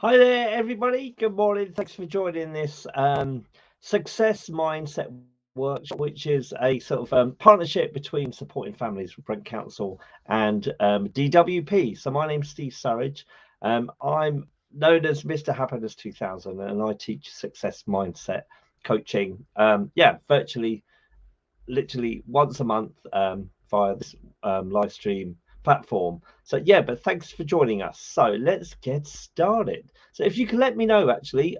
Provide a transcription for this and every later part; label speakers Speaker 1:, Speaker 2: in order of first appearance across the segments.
Speaker 1: Hi there, everybody. Good morning. Thanks for joining this success mindset workshop, which is a sort of partnership between Supporting Families with Brent Council and DWP. So my name's Steve Surridge. I'm known as Mr. Happiness 2000, and I teach success mindset coaching. Virtually literally once a month via this live stream platform. So yeah, but thanks for joining us. So let's get started. So if you can let me know, actually,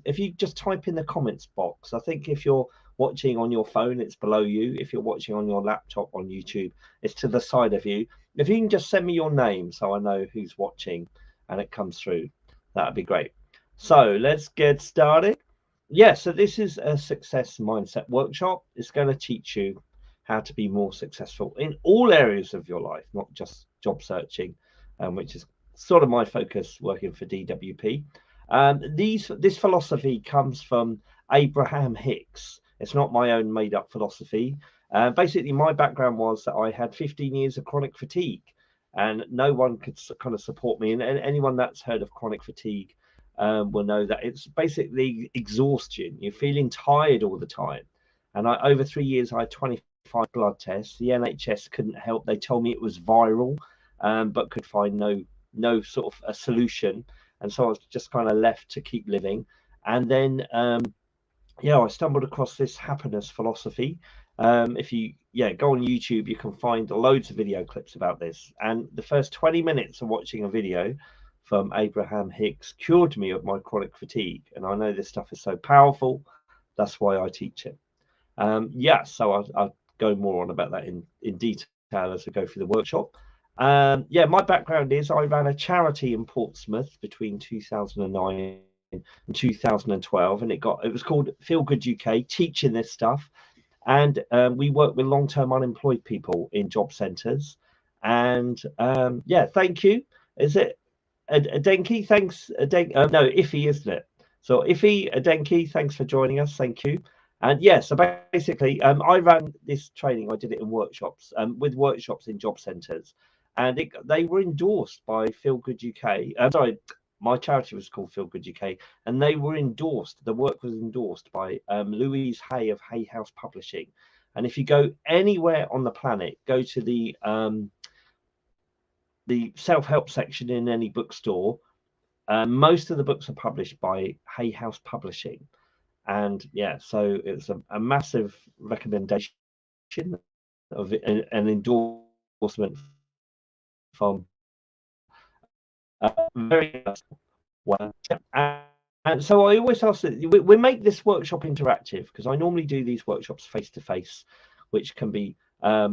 Speaker 1: if you just type in the comments box. I think if you're watching on your phone, it's below you. If you're watching on your laptop on YouTube, it's to the side of you. If you can just send me your name so I know who's watching and it comes through, that'd be great. So let's get started. Yeah, so this is a success mindset workshop. It's going to teach you how to be more successful in all areas of your life, not just job searching, which is sort of my focus working for DWP. This philosophy comes from Abraham Hicks. It's not my own made up philosophy. Basically, my background was that I had 15 years of chronic fatigue and no one could kind of support me. And anyone that's heard of chronic fatigue will know that it's basically exhaustion. You're feeling tired all the time. And over 3 years, I had 25 blood tests. The NHS couldn't help. They told me it was viral, but could find no sort of a solution. And so I was just kind of left to keep living. And then, I stumbled across this happiness philosophy. If you go on YouTube, you can find loads of video clips about this. And the first 20 minutes of watching a video from Abraham Hicks cured me of my chronic fatigue. And I know this stuff is so powerful. That's why I teach it. So I'll go more on about that in detail as we go through the workshop. My background is I ran a charity in Portsmouth between 2009 and 2012, and it was called Feel Good UK, teaching this stuff. And we work with long-term unemployed people in job centres. And thank you. Is it Adenki? Thanks. No, Iffy, isn't it? So Iffy, Adenki, thanks for joining us. Thank you. And so basically, I ran this training. I did it in workshops, with workshops in job centres, and they were endorsed by Feel Good UK. My charity was called Feel Good UK, and they were endorsed. The work was endorsed by Louise Hay of Hay House Publishing. And if you go anywhere on the planet, go to the self-help section in any bookstore. Most of the books are published by Hay House Publishing. And so it's a massive recommendation of an endorsement from very well. And so I always ask that we make this workshop interactive, because I normally do these workshops face to face, which can be much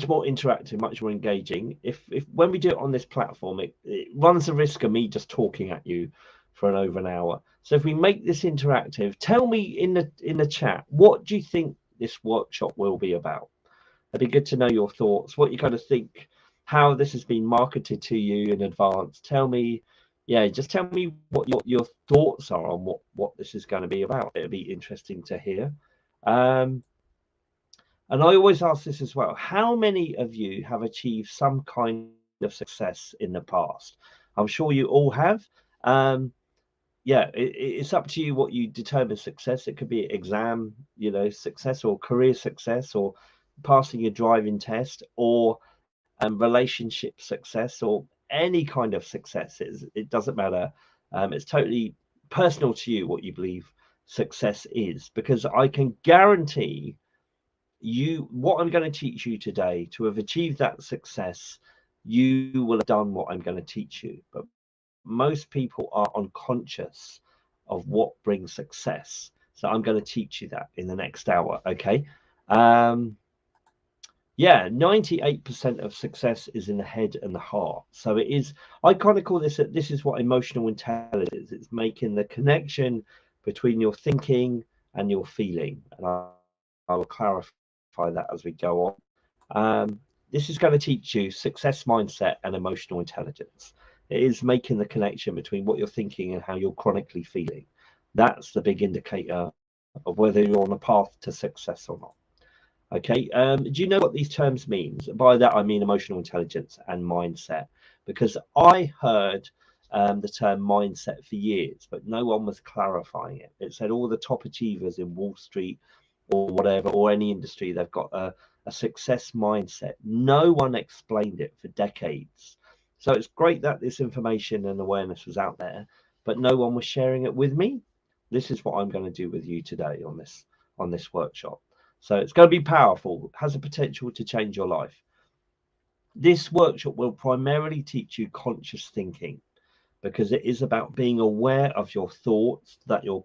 Speaker 1: more interactive, much more engaging. If when we do it on this platform, it runs the risk of me just talking at you for over an hour. So if we make this interactive, tell me in the chat, what do you think this workshop will be about? It'd be good to know your thoughts, what you kind of think, how this has been marketed to you in advance. Tell me, just tell me what your thoughts are on what this is going to be about. It'd be interesting to hear. And I always ask this as well: how many of you have achieved some kind of success in the past? I'm sure you all have. It's up to you what you determine success. It could be exam, success, or career success, or passing your driving test, or relationship success, or any kind of success. It doesn't matter. It's totally personal to you what you believe success is, because I can guarantee you what I'm going to teach you today, to have achieved that success, you will have done what I'm going to teach you. But most people are unconscious of what brings success. So I'm going to teach you that in the next hour. Okay. 98% of success is in the head and the heart. So it is, I kind of call this is what emotional intelligence is. It's making the connection between your thinking and your feeling. And I will clarify that as we go on. This is going to teach you success mindset and emotional intelligence. It is making the connection between what you're thinking and how you're chronically feeling. That's the big indicator of whether you're on a path to success or not. Okay, do you know what these terms mean? By that I mean emotional intelligence and mindset, because I heard the term mindset for years, but no one was clarifying it. It said all the top achievers in Wall Street or whatever, or any industry, they've got a success mindset. No one explained it for decades. So it's great that this information and awareness was out there, but no one was sharing it with me. This is what I'm going to do with you today on this workshop. So it's going to be powerful, has the potential to change your life. This workshop will primarily teach you conscious thinking, because it is about being aware of your thoughts that you're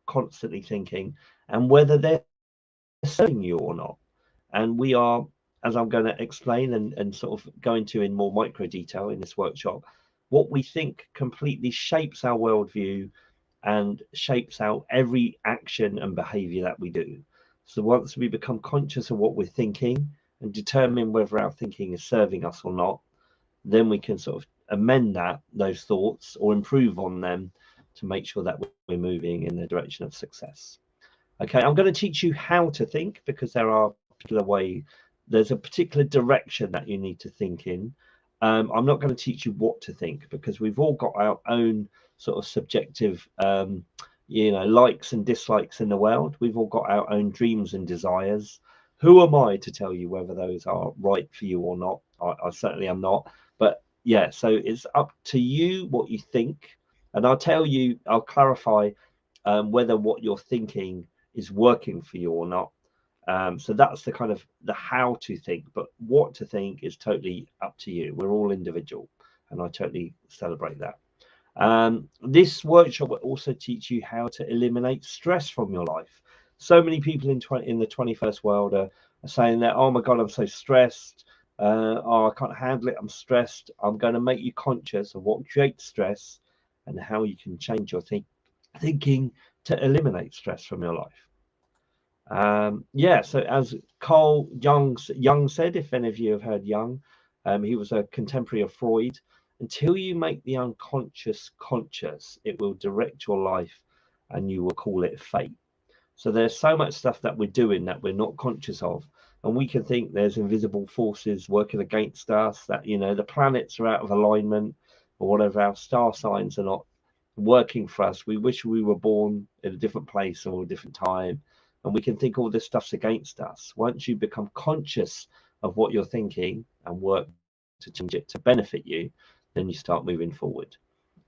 Speaker 1: constantly thinking and whether they're serving you or not. And we are, as I'm going to explain and sort of go into in more micro detail in this workshop, what we think completely shapes our worldview and shapes out every action and behavior that we do. So once we become conscious of what we're thinking and determine whether our thinking is serving us or not, then we can sort of amend those thoughts or improve on them to make sure that we're moving in the direction of success. Okay, I'm going to teach you how to think, because there's a particular direction that you need to think in. I'm not going to teach you what to think, because we've all got our own sort of subjective likes and dislikes in the world. We've all got our own dreams and desires. Who am I to tell you whether those are right for you or not? I certainly am not. But yeah, so it's up to you what you think, and I'll clarify whether what you're thinking is working for you or not. So that's the kind of the how to think, but what to think is totally up to you. We're all individual, and I totally celebrate that. This workshop will also teach you how to eliminate stress from your life. So many people in the 21st world are saying that, oh my God, I'm so stressed. Oh, I can't handle it. I'm stressed. I'm going to make you conscious of what creates stress and how you can change your thinking to eliminate stress from your life. So as Carl Jung said, if any of you have heard Jung, he was a contemporary of Freud. Until you make the unconscious conscious, it will direct your life, and you will call it fate. So there's so much stuff that we're doing that we're not conscious of, and we can think there's invisible forces working against us, that the planets are out of alignment, or whatever, our star signs are not working for us. We wish we were born in a different place or a different time, and we can think all this stuff's against us. Once you become conscious of what you're thinking and work to change it to benefit you, then you start moving forward.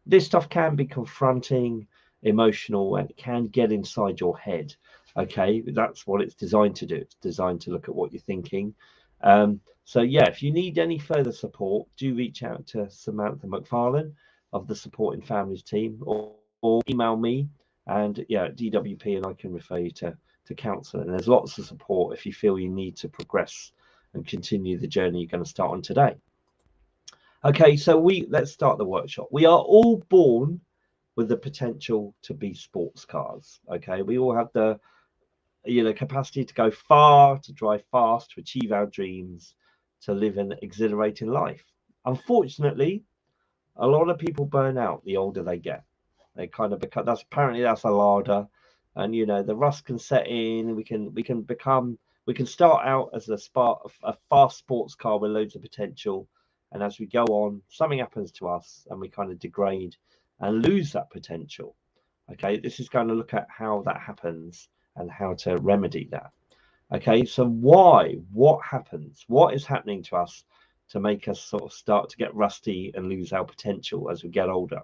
Speaker 1: This stuff can be confronting, emotional, and it can get inside your head. Okay, that's what it's designed to do. It's designed to look at what you're thinking. So yeah, if you need any further support, do reach out to Samantha McFarlane of the Supporting Families team, or email me and DWP, and I can refer you to counsel. And there's lots of support if you feel you need to progress and continue the journey you're going to start on today. Okay, so let's start the workshop. We are all born with the potential to be sports cars. Okay, we all have the capacity to go far, to drive fast, to achieve our dreams, to live an exhilarating life. Unfortunately, a lot of people burn out the older they get. They kind of become, that's a larder, and the rust can set in. We can start out as a fast sports car with loads of potential, and as we go on, something happens to us and we kind of degrade and lose that potential. Okay, this is going to look at how that happens and how to remedy that. Okay, so what happens? What is happening to us to make us sort of start to get rusty and lose our potential as we get older?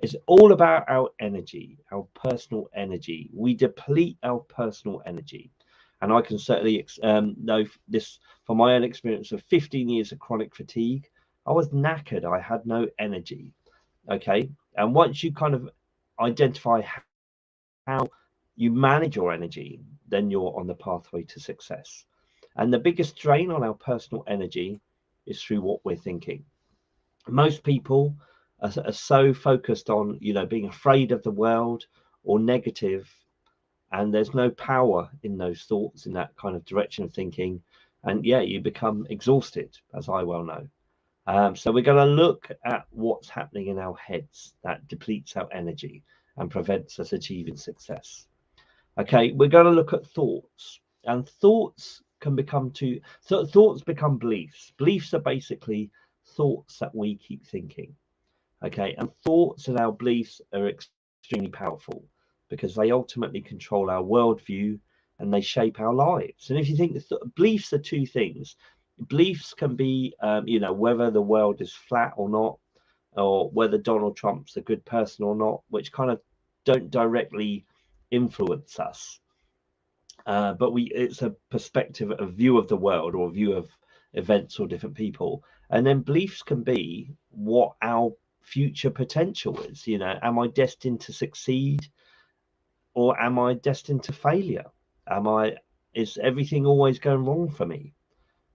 Speaker 1: It's all about our energy, our personal energy. We deplete our personal energy. And I can certainly know this from my own experience of 15 years of chronic fatigue. I was knackered. I had no energy. Okay. And once you kind of identify how you manage your energy, then you're on the pathway to success. And the biggest drain on our personal energy is through what we're thinking. Most people are so focused on, being afraid of the world or negative, and there's no power in those thoughts, in that kind of direction of thinking. And you become exhausted, as I well know. So we're going to look at what's happening in our heads that depletes our energy and prevents us achieving success. Okay, we're going to look at thoughts, and thoughts become beliefs. Beliefs are basically thoughts that we keep thinking. Okay, and thoughts and our beliefs are extremely powerful because they ultimately control our worldview and they shape our lives. And if you think beliefs are two things, beliefs can be, whether the world is flat or not, or whether Donald Trump's a good person or not, which kind of don't directly influence us. But it's a perspective, a view of the world or a view of events or different people. And then beliefs can be what our future potential is. Am I destined to succeed or am I destined to failure? Is everything always going wrong for me?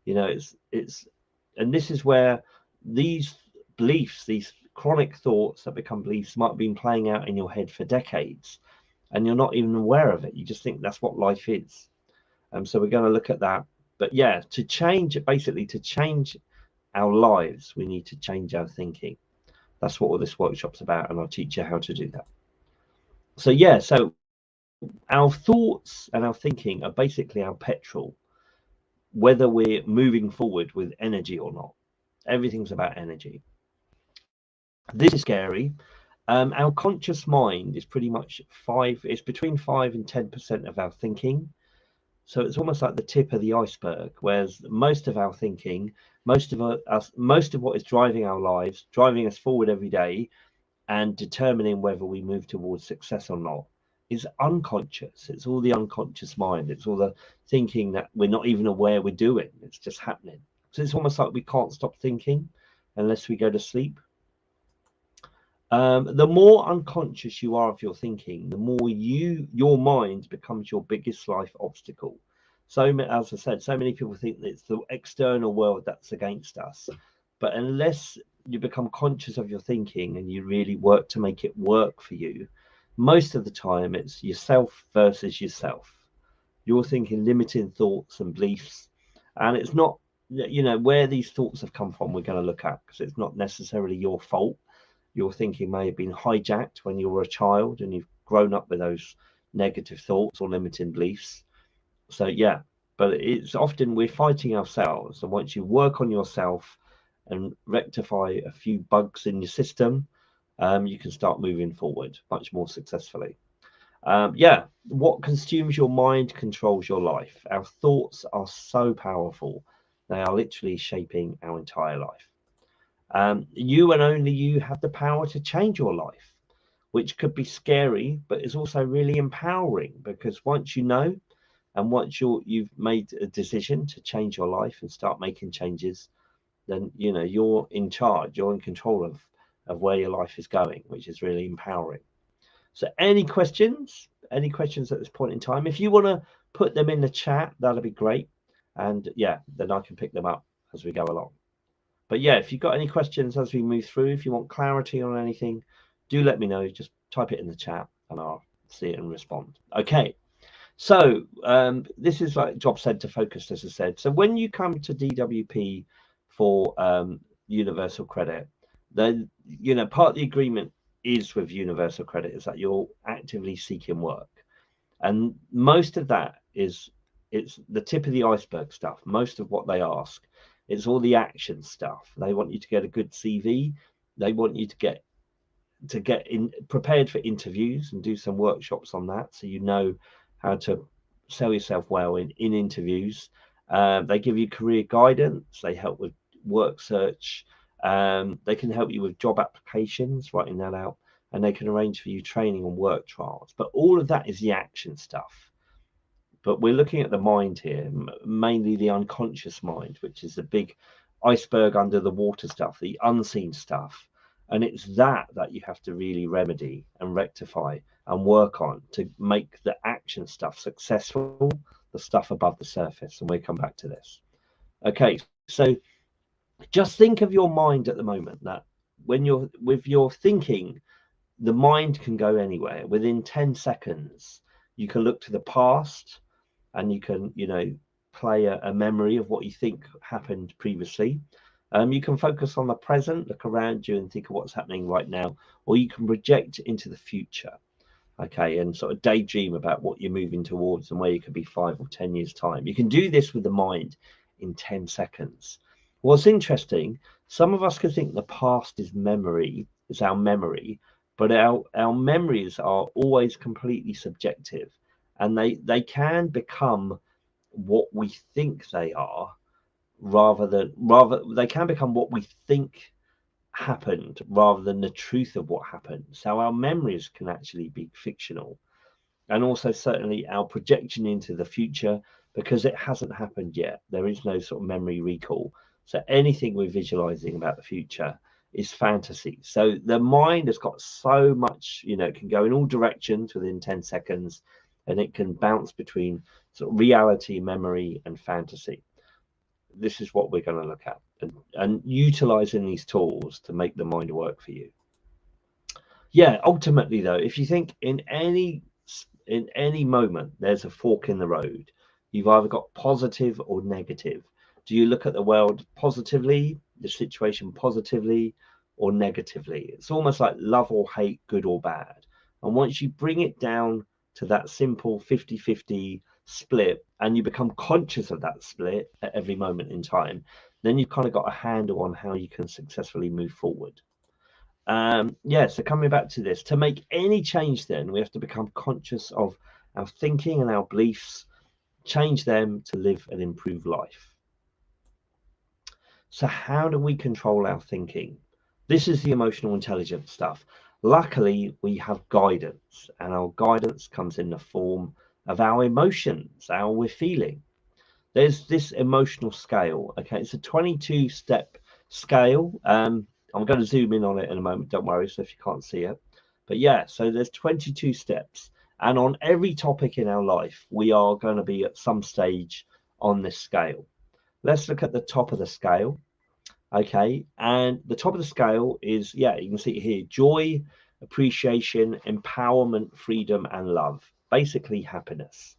Speaker 1: And this is where these beliefs, these chronic thoughts that become beliefs, might have been playing out in your head for decades, and you're not even aware of it. You just think that's what life is. So we're going to look at that. But yeah, to change our lives, we need to change our thinking. That's what all this workshop's about, and I'll teach you how to do that. So yeah, so our thoughts and our thinking are basically our petrol, whether we're moving forward with energy or not. Everything's about energy. This is scary. Our conscious mind is pretty much it's between 5 and 10% of our thinking. So it's almost like the tip of the iceberg, whereas most of our thinking, most of what is driving our lives, driving us forward every day and determining whether we move towards success or not, is unconscious. It's all the unconscious mind. It's all the thinking that we're not even aware we're doing. It's just happening. So it's almost like we can't stop thinking unless we go to sleep. The more unconscious you are of your thinking, the more your mind becomes your biggest life obstacle. So, as I said, so many people think that it's the external world that's against us. But unless you become conscious of your thinking and you really work to make it work for you, most of the time it's yourself versus yourself. You're thinking limiting thoughts and beliefs. And it's not, where these thoughts have come from, we're going to look at, because it's not necessarily your fault. Your thinking may have been hijacked when you were a child and you've grown up with those negative thoughts or limiting beliefs. So yeah, but it's often we're fighting ourselves. And once you work on yourself and rectify a few bugs in your system, you can start moving forward much more successfully. Yeah, what consumes your mind controls your life. Our thoughts are so powerful. They are literally shaping our entire life. You and only you have the power to change your life, which could be scary, but is also really empowering, because once you know and once you've made a decision to change your life and start making changes, then you're in charge, you're in control of where your life is going, which is really empowering. So any questions at this point in time? If you want to put them in the chat, that'll be great. And yeah, then I can pick them up as we go along. But yeah, if you've got any questions as we move through, if you want clarity on anything, do let me know. Just type it in the chat and I'll see it and respond. Okay, so this is like job centre focused, as I said. So when you come to DWP for universal credit, then part of the agreement is with universal credit is that you're actively seeking work, and most of that it's the tip of the iceberg stuff. Most of what they ask, it's all the action stuff. They want you to get a good CV. They want you to get prepared for interviews and do some workshops on that, so you know how to sell yourself well in interviews. They give you career guidance. They help with work search. They can help you with job applications, writing that out, and they can arrange for you training and work trials. But all of that is the action stuff. But we're looking at the mind here, mainly the unconscious mind, which is the big iceberg under the water stuff, the unseen stuff. And it's that you have to really remedy and rectify and work on to make the action stuff successful, the stuff above the surface. And we'll come back to this. Okay, so just think of your mind at the moment, that when you're with your thinking, the mind can go anywhere. Within 10 seconds, you can look to the past and you can, play a memory of what you think happened previously. You can focus on the present, look around you and think of what's happening right now, or you can project into the future, okay, and sort of daydream about what you're moving towards and where you could be 5 or 10 years' time. You can do this with the mind in 10 seconds. What's interesting, some of us could think the past is memory, is our memory, but our memories are always completely subjective, and they can become what we think they are, rather they can become what we think happened rather than the truth of what happened. So our memories can actually be fictional, and also certainly our projection into the future, because it hasn't happened yet. There is no sort of memory recall. So anything we're visualizing about the future is fantasy. So the mind has got so much, it can go in all directions within 10 seconds, and it can bounce between sort of reality, memory, and fantasy. This is what we're going to look at, and utilizing these tools to make the mind work for you. Yeah, ultimately though, if you think in any moment there's a fork in the road, you've either got positive or negative. Do you look at the world positively, the situation positively, or negatively? It's almost like love or hate, good or bad. And once you bring it down to that simple 50-50 split, and you become conscious of that split at every moment in time, then you've kind of got a handle on how you can successfully move forward. So coming back to this, to make any change, then we have to become conscious of our thinking and our beliefs, change them to live an improved life. So how do we control our thinking? This is the emotional intelligence stuff. Luckily, we have guidance, and our guidance comes in the form of our emotions, how we're feeling. There's this emotional scale. Okay, it's a 22-step scale. I'm going to zoom in on it in a moment, don't worry, so if you can't see it. But yeah, so there's 22 steps, and on every topic in our life, we are going to be at some stage on this scale. Let's look at the top of the scale. Okay, and the top of the scale is, you can see it here: joy, appreciation, empowerment, freedom, and love. Basically, happiness.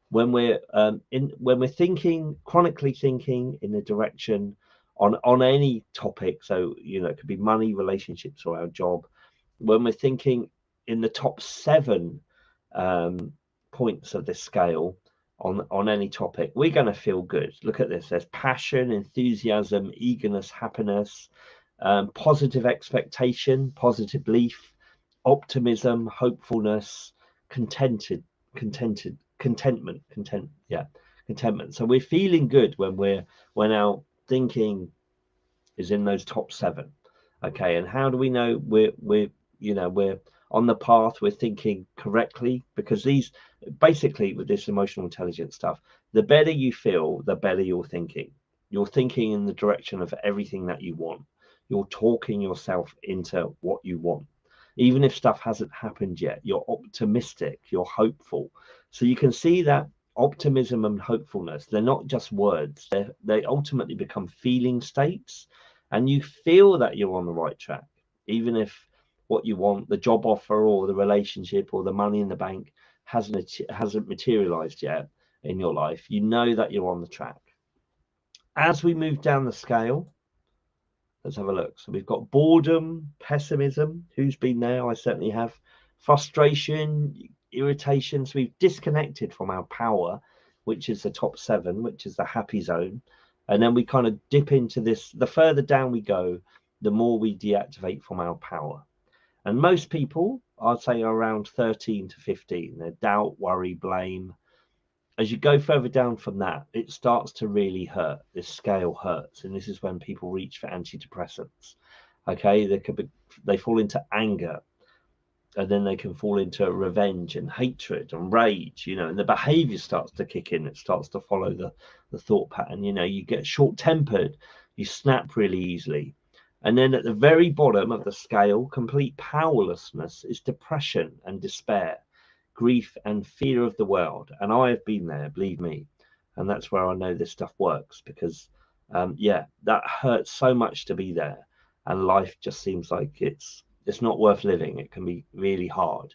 Speaker 1: When we're thinking, chronically thinking in a direction on any topic, so it could be money, relationships, or our job. When we're thinking in the top 7 points of this scale on any topic, we're going to feel good. Look at this: there's passion, enthusiasm, eagerness, happiness, positive expectation, positive belief, optimism, hopefulness, contentment. So we're feeling good when our thinking is in those top 7. Okay, and how do we know we're on the path, we're thinking correctly? Because these, basically, with this emotional intelligence stuff, the better you feel, the better you're thinking. You're thinking in the direction of everything that you want. You're talking yourself into what you want. Even if stuff hasn't happened yet, you're optimistic, you're hopeful. So you can see that optimism and hopefulness, they're not just words, they ultimately become feeling states, and you feel that you're on the right track, even if what you want, the job offer or the relationship or the money in the bank, hasn't materialized yet in your life. You know that you're on the track. As we move down the scale, let's have a look. So we've got boredom, pessimism. Who's been there? I certainly have. Frustration, irritation. So we've disconnected from our power, which is the top 7, which is the happy zone. And then we kind of dip into this. The further down we go, the more we deactivate from our power. And most people, I'd say, are around 13 to 15. They're doubt, worry, blame. As you go further down from that, it starts to really hurt. This scale hurts, and this is when people reach for antidepressants. Okay, they fall into anger, and then they can fall into revenge and hatred and rage. And the behavior starts to kick in. It starts to follow the thought pattern. You get short-tempered, you snap really easily. And then at the very bottom of the scale, complete powerlessness, is depression and despair, grief and fear of the world. And I have been there, believe me. And that's where I know this stuff works, because that hurts so much to be there, and life just seems like it's not worth living. It can be really hard.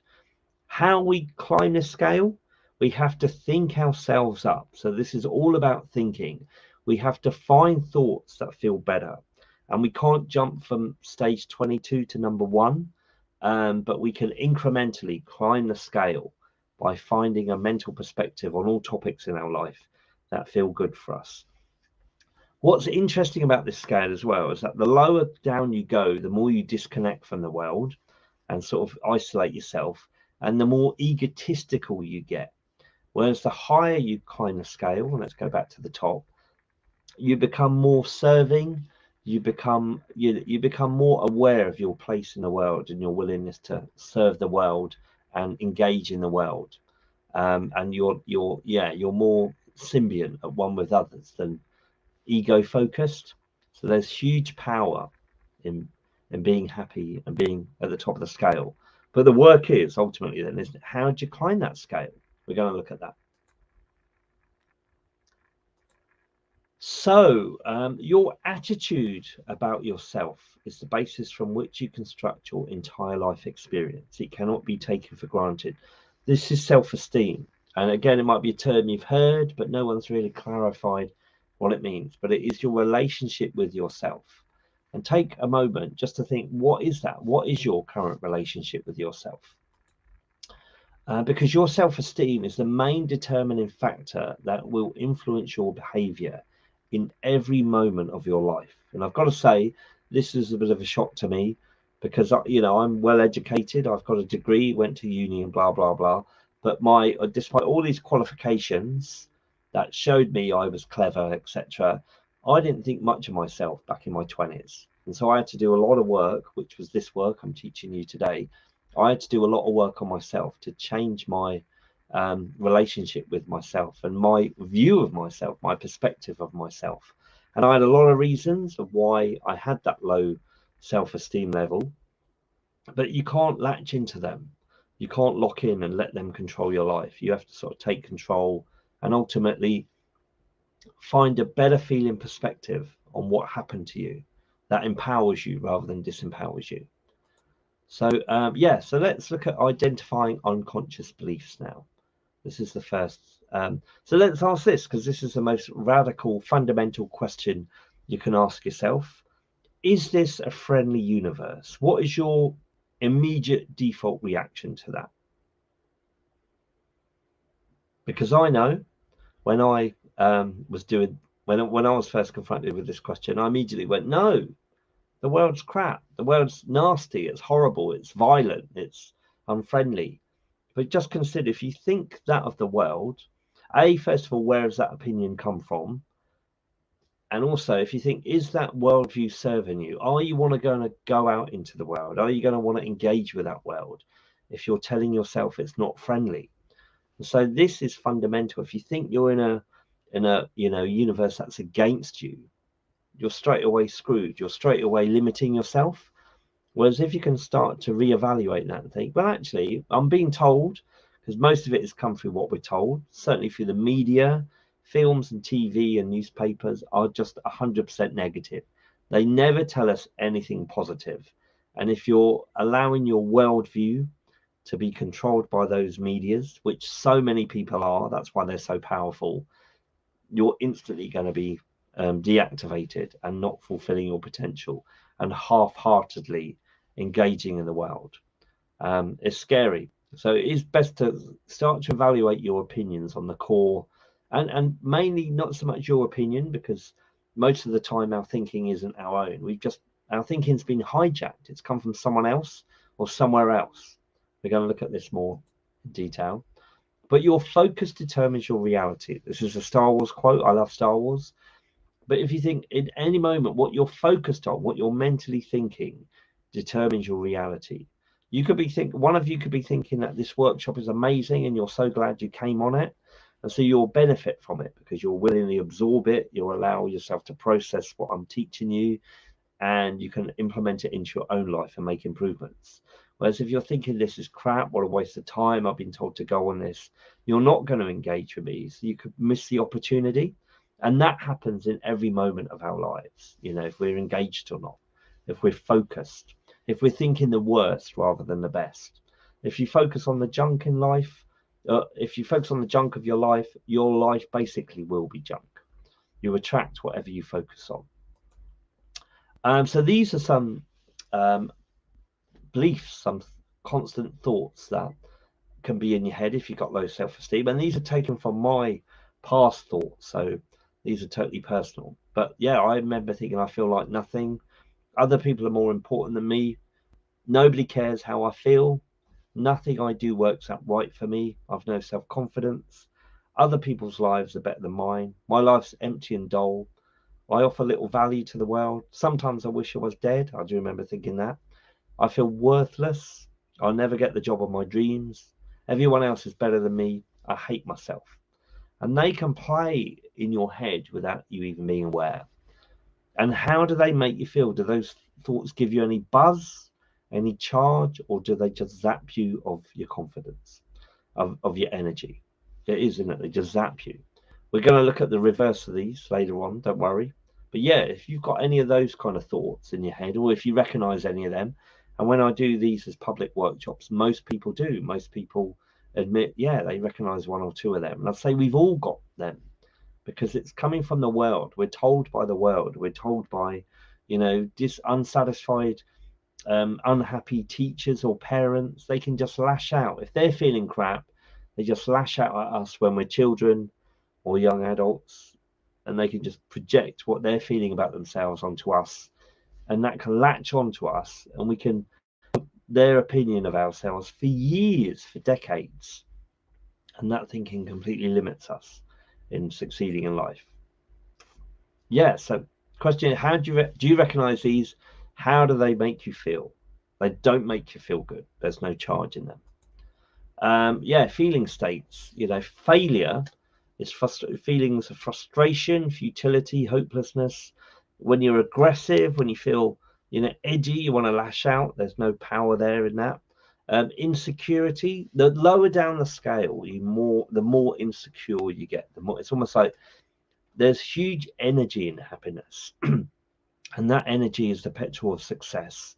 Speaker 1: How we climb this scale, we have to think ourselves up. So this is all about thinking. We have to find thoughts that feel better, and we can't jump from stage 22 to number 1. But we can incrementally climb the scale by finding a mental perspective on all topics in our life that feel good for us. What's interesting about this scale as well is that the lower down you go, the more you disconnect from the world and sort of isolate yourself, and the more egotistical you get. Whereas the higher you climb the scale, and let's go back to the top, you become more serving, you become more aware of your place in the world and your willingness to serve the world and engage in the world. And you're more symbiont at one with others than ego focused. So there's huge power in being happy and being at the top of the scale. But the work is ultimately then, isn't it? How do you climb that scale? We're going to look at that. So your attitude about yourself is the basis from which you construct your entire life experience. It cannot be taken for granted. This is self-esteem. And again, it might be a term you've heard, but no one's really clarified what it means. But it is your relationship with yourself. And take a moment just to think, what is that? What is your current relationship with yourself? Because your self-esteem is the main determining factor that will influence your behavior in every moment of your life. And I've got to say, this is a bit of a shock to me because, I'm well educated. I've got a degree, went to uni and blah, blah, blah. But despite all these qualifications that showed me I was clever, etc., I didn't think much of myself back in my 20s. And so I had to do a lot of work, which was this work I'm teaching you today. I had to do a lot of work on myself to change my relationship with myself and my view of myself, my perspective of myself. And I had a lot of reasons of why I had that low self-esteem level, but you can't latch into them. You can't lock in and let them control your life. You have to sort of take control and ultimately find a better feeling perspective on what happened to you that empowers you rather than disempowers you. So so let's look at identifying unconscious beliefs now. This is the first. So let's ask this, because this is the most radical, fundamental question you can ask yourself. Is this a friendly universe? What is your immediate default reaction to that? Because I know when I was doing, when I was first confronted with this question, I immediately went, no, the world's crap. The world's nasty. It's horrible. It's violent. It's unfriendly. But just consider, if you think that of the world, first of all, where does that opinion come from? And also, if you think, is that worldview serving you? Are you going to go out into the world? Are you going to want to engage with that world if you're telling yourself it's not friendly? And so this is fundamental. If you think you're in a universe that's against you, you're straight away screwed. You're straight away limiting yourself. Whereas if you can start to reevaluate that and think, well, actually, I'm being told, because most of it has come through what we're told, certainly through the media, films and TV and newspapers are just 100% negative. They never tell us anything positive. And if you're allowing your worldview to be controlled by those medias, which so many people are, that's why they're so powerful, you're instantly going to be deactivated and not fulfilling your potential and half-heartedly engaging in the world. It's scary. So it is best to start to evaluate your opinions on the core, and mainly not so much your opinion, because most of the time our thinking isn't our own. Our thinking's been hijacked. It's come from someone else or somewhere else. We're going to look at this more in detail. But your focus determines your reality. This is a Star Wars quote. I love Star Wars. But if you think in any moment what you're focused on, what you're mentally thinking, determines your reality. One of you could be thinking that this workshop is amazing and you're so glad you came on it. And so you'll benefit from it because you'll willingly absorb it. You'll allow yourself to process what I'm teaching you, and you can implement it into your own life and make improvements. Whereas if you're thinking this is crap, what a waste of time, I've been told to go on this, you're not going to engage with me. So you could miss the opportunity. And that happens in every moment of our lives, if we're engaged or not, if we're focused, if we're thinking the worst rather than the best. If you focus on the junk in life, if you focus on the junk of your life basically will be junk. You attract whatever you focus on. So these are some beliefs, some constant thoughts that can be in your head if you've got low self-esteem. And these are taken from my past thoughts. So These are totally personal. But yeah, I remember thinking I feel like nothing. Other people are more important than me. Nobody cares how I feel. Nothing I do works out right for me. I've no self-confidence. Other people's lives are better than mine. My life's empty and dull. I offer little value to the world. Sometimes I wish I was dead. I do remember thinking that. I feel worthless. I'll never get the job of my dreams. Everyone else is better than me. I hate myself. And they can play in your head without you even being aware. And how do they make you feel? Do those thoughts give you any buzz, any charge, or do they just zap you of your confidence, of your energy? It is, isn't it? They just zap you. We're going to look at the reverse of these later on, don't worry. But yeah, if you've got any of those kind of thoughts in your head, or if you recognize any of them, and when I do these as public workshops, most people do. Most people admit, yeah, they recognize one or two of them. And I'd say we've all got them, because it's coming from the world. We're told by the world. We're told by, unsatisfied, unhappy teachers or parents. They can just lash out. If they're feeling crap, they just lash out at us when we're children or young adults, and they can just project what they're feeling about themselves onto us, and that can latch onto us, and we can their opinion of ourselves for years, for decades, and that thinking completely limits us in succeeding in life. Yeah, so question, how do you recognize these? How do they make you feel? They don't make you feel good. There's no charge in them. Yeah, feeling states, failure is feelings of frustration, futility, hopelessness. When you're aggressive, when you feel edgy, you want to lash out, there's no power there in that. Insecurity, the lower down the scale, the more insecure you get, the more it's almost like there's huge energy in happiness. And that energy is the petrol of success.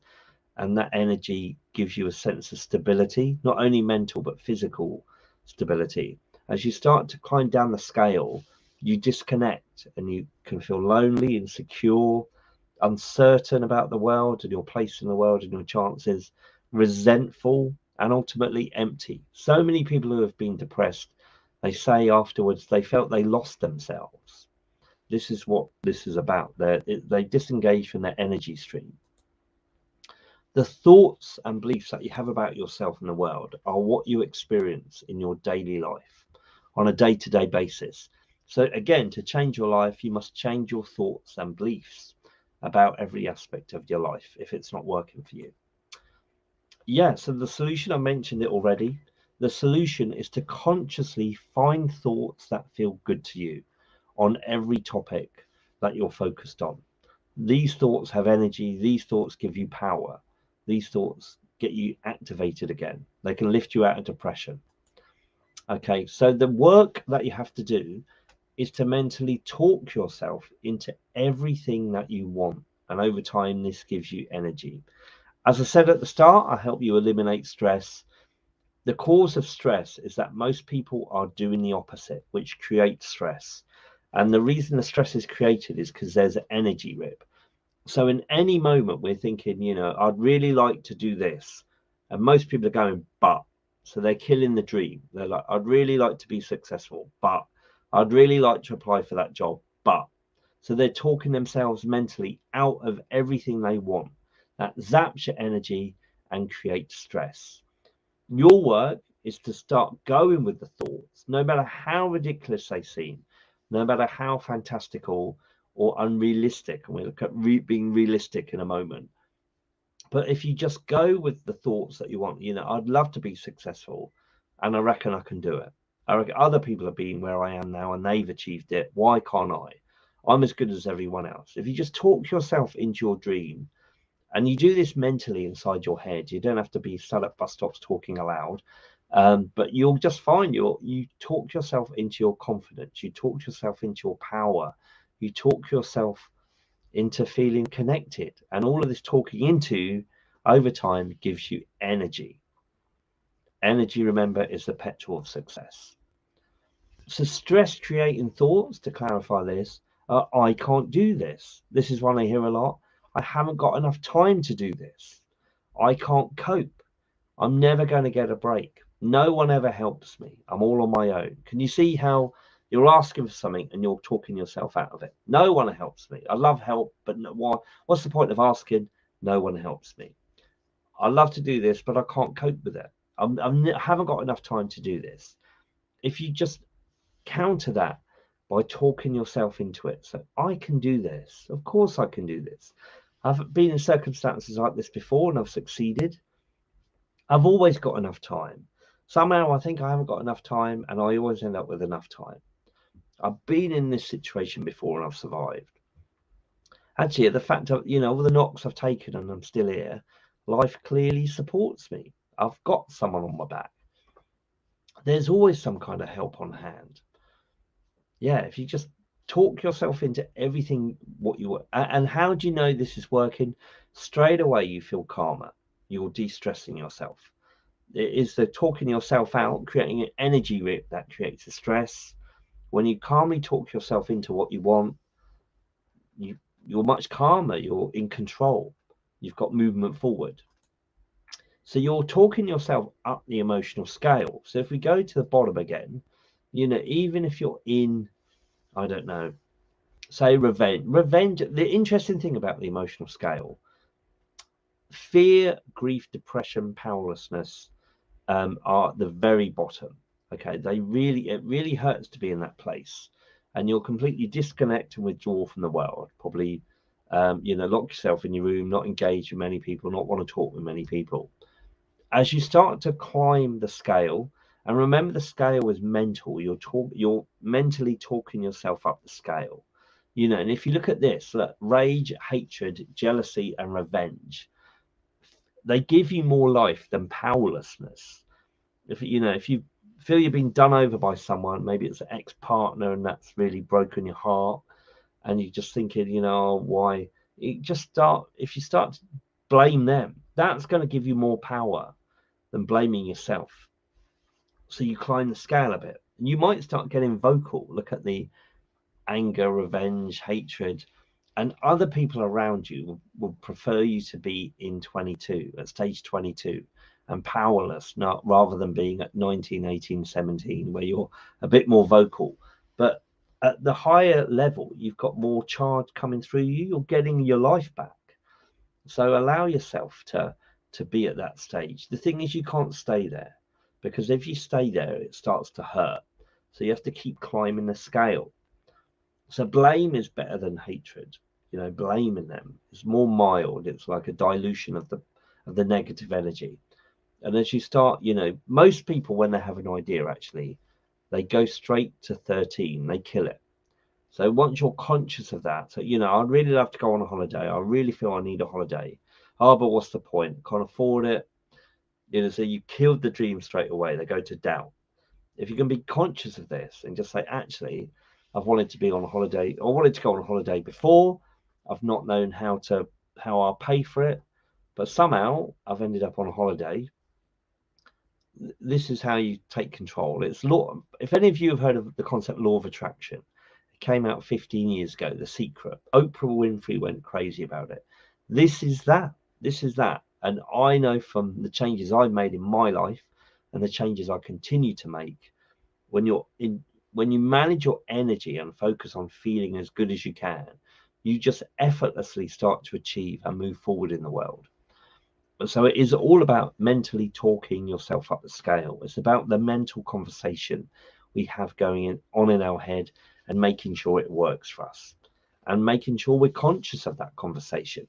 Speaker 1: And that energy gives you a sense of stability, not only mental, but physical stability. As you start to climb down the scale, you disconnect and you can feel lonely, insecure, uncertain about the world and your place in the world and your chances, resentful, and ultimately empty. So many people who have been depressed, they say afterwards they felt they lost themselves. This is what this is about. They disengage from their energy stream. The thoughts and beliefs that you have about yourself and the world are what you experience in your daily life on a day-to-day basis. So again, to change your life, you must change your thoughts and beliefs about every aspect of your life if it's not working for you. Yeah, so the solution, I mentioned it already. The solution is to consciously find thoughts that feel good to you on every topic that you're focused on. These thoughts have energy. These thoughts give you power. These thoughts get you activated again. They can lift you out of depression. Okay, so the work that you have to do is to mentally talk yourself into everything that you want. And over time, this gives you energy. As I said at the start, I help you eliminate stress. The cause of stress is that most people are doing the opposite, which creates stress. And the reason the stress is created is because there's an energy rip. So in any moment, we're thinking, I'd really like to do this. And most people are going, but. So they're killing the dream. They're like, I'd really like to be successful, but. I'd really like to apply for that job, but. So they're talking themselves mentally out of everything they want. That zaps your energy and creates stress. Your work is to start going with the thoughts, no matter how ridiculous they seem, no matter how fantastical or unrealistic. And we'll look at being realistic in a moment. But if you just go with the thoughts that you want, I'd love to be successful, and I reckon I can do it. I reckon other people have been where I am now and they've achieved it. Why can't I? I'm as good as everyone else. If you just talk yourself into your dream, and you do this mentally inside your head, you don't have to be sat at bus stops talking aloud, but you'll just find you talk yourself into your confidence, you talk yourself into your power, you talk yourself into feeling connected, and all of this talking into over time gives you energy. Energy, remember, is the petrol of success. So stress creating thoughts, to clarify this, I can't do this. This is one I hear a lot. I haven't got enough time to do this. I can't cope. I'm never going to get a break. No one ever helps me. I'm all on my own. Can you see how You're asking for something and you're talking yourself out of it. No one helps me. I love help, but no, what's the point of asking? No one helps me. I love to do this, but I can't cope with it. I haven't got enough time to do this. If you just counter that by talking yourself into it, so I can do this. Of course I can do this. I've been in circumstances like this before and I've succeeded. I've always got enough time. Somehow I think I haven't got enough time and I always end up with enough time. I've been in this situation before and I've survived. Actually, the fact of, all the knocks I've taken and I'm still here, life clearly supports me. I've got someone on my back. There's always some kind of help on hand. Yeah, if you just talk yourself into everything what you and how do you know this is working? Straight away you feel calmer. You're de-stressing yourself. It is the talking yourself out, creating an energy rip that creates the stress. When you calmly talk yourself into what you want, you're much calmer, you're in control, you've got movement forward. So you're talking yourself up the emotional scale. So if we go to the bottom again, even if you're in, I don't know, say revenge, the interesting thing about the emotional scale, fear, grief, depression, powerlessness are at the very bottom. Okay, it really hurts to be in that place, and you'll completely disconnect and withdraw from the world. Probably, lock yourself in your room, not engage with many people, not want to talk with many people. As you start to climb the scale, and remember the scale is mental. You're mentally talking yourself up the scale. And if you look at this, look, rage, hatred, jealousy, and revenge, they give you more life than powerlessness. If you feel you've been done over by someone, maybe it's an ex-partner and that's really broken your heart, and you're just thinking, why? If you start to blame them, that's going to give you more power than blaming yourself. So you climb the scale a bit. And you might start getting vocal. Look at the anger, revenge, hatred, and other people around you will prefer you to be in 22, at stage 22, and powerless, rather than being at 19, 18, 17, where you're a bit more vocal. But at the higher level, you've got more charge coming through you. You're getting your life back. So allow yourself to be at that stage. The thing is, you can't stay there, because if you stay there, it starts to hurt. So you have to keep climbing the scale. So blame is better than hatred. Blaming them is more mild. It's like a dilution of the negative energy. And as you start, most people, when they have an idea, actually, they go straight to 13. They kill it. So once you're conscious of that, so, I'd really love to go on a holiday. I really feel I need a holiday. Oh, but what's the point? Can't afford it. So you killed the dream straight away. They go to doubt. If you can be conscious of this and just say, actually, I've wanted to be on a holiday, or wanted to go on a holiday before. I've not known how I'll pay for it, but somehow I've ended up on a holiday. This is how you take control. It's law. If any of you have heard of the concept law of attraction, it came out 15 years ago. The Secret. Oprah Winfrey went crazy about it. This is that. And I know from the changes I've made in my life and the changes I continue to make, when you manage your energy and focus on feeling as good as you can, you just effortlessly start to achieve and move forward in the world. So it is all about mentally talking yourself up the scale. It's about the mental conversation we have going on in our head and making sure it works for us and making sure we're conscious of that conversation.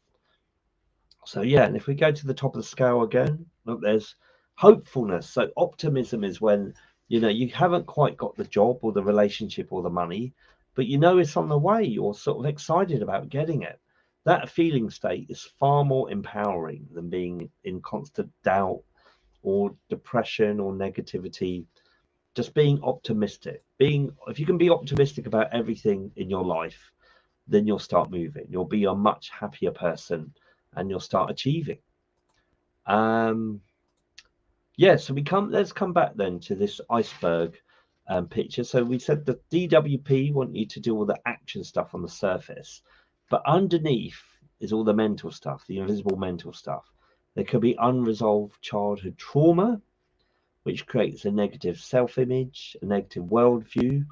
Speaker 1: So yeah, and if we go to the top of the scale again, look, there's hopefulness. So optimism is when you haven't quite got the job or the relationship or the money, but it's on the way. You're sort of excited about getting it. That feeling state is far more empowering than being in constant doubt or depression or negativity. Just being optimistic. If you can be optimistic about everything in your life, then you'll start moving. You'll be a much happier person and you'll start achieving. Yeah, so let's come back then to this iceberg picture. So we said the DWP want you to do all the action stuff on the surface, but underneath is all the mental stuff, the invisible mental stuff. There could be unresolved childhood trauma, which creates a negative self-image, a negative worldview.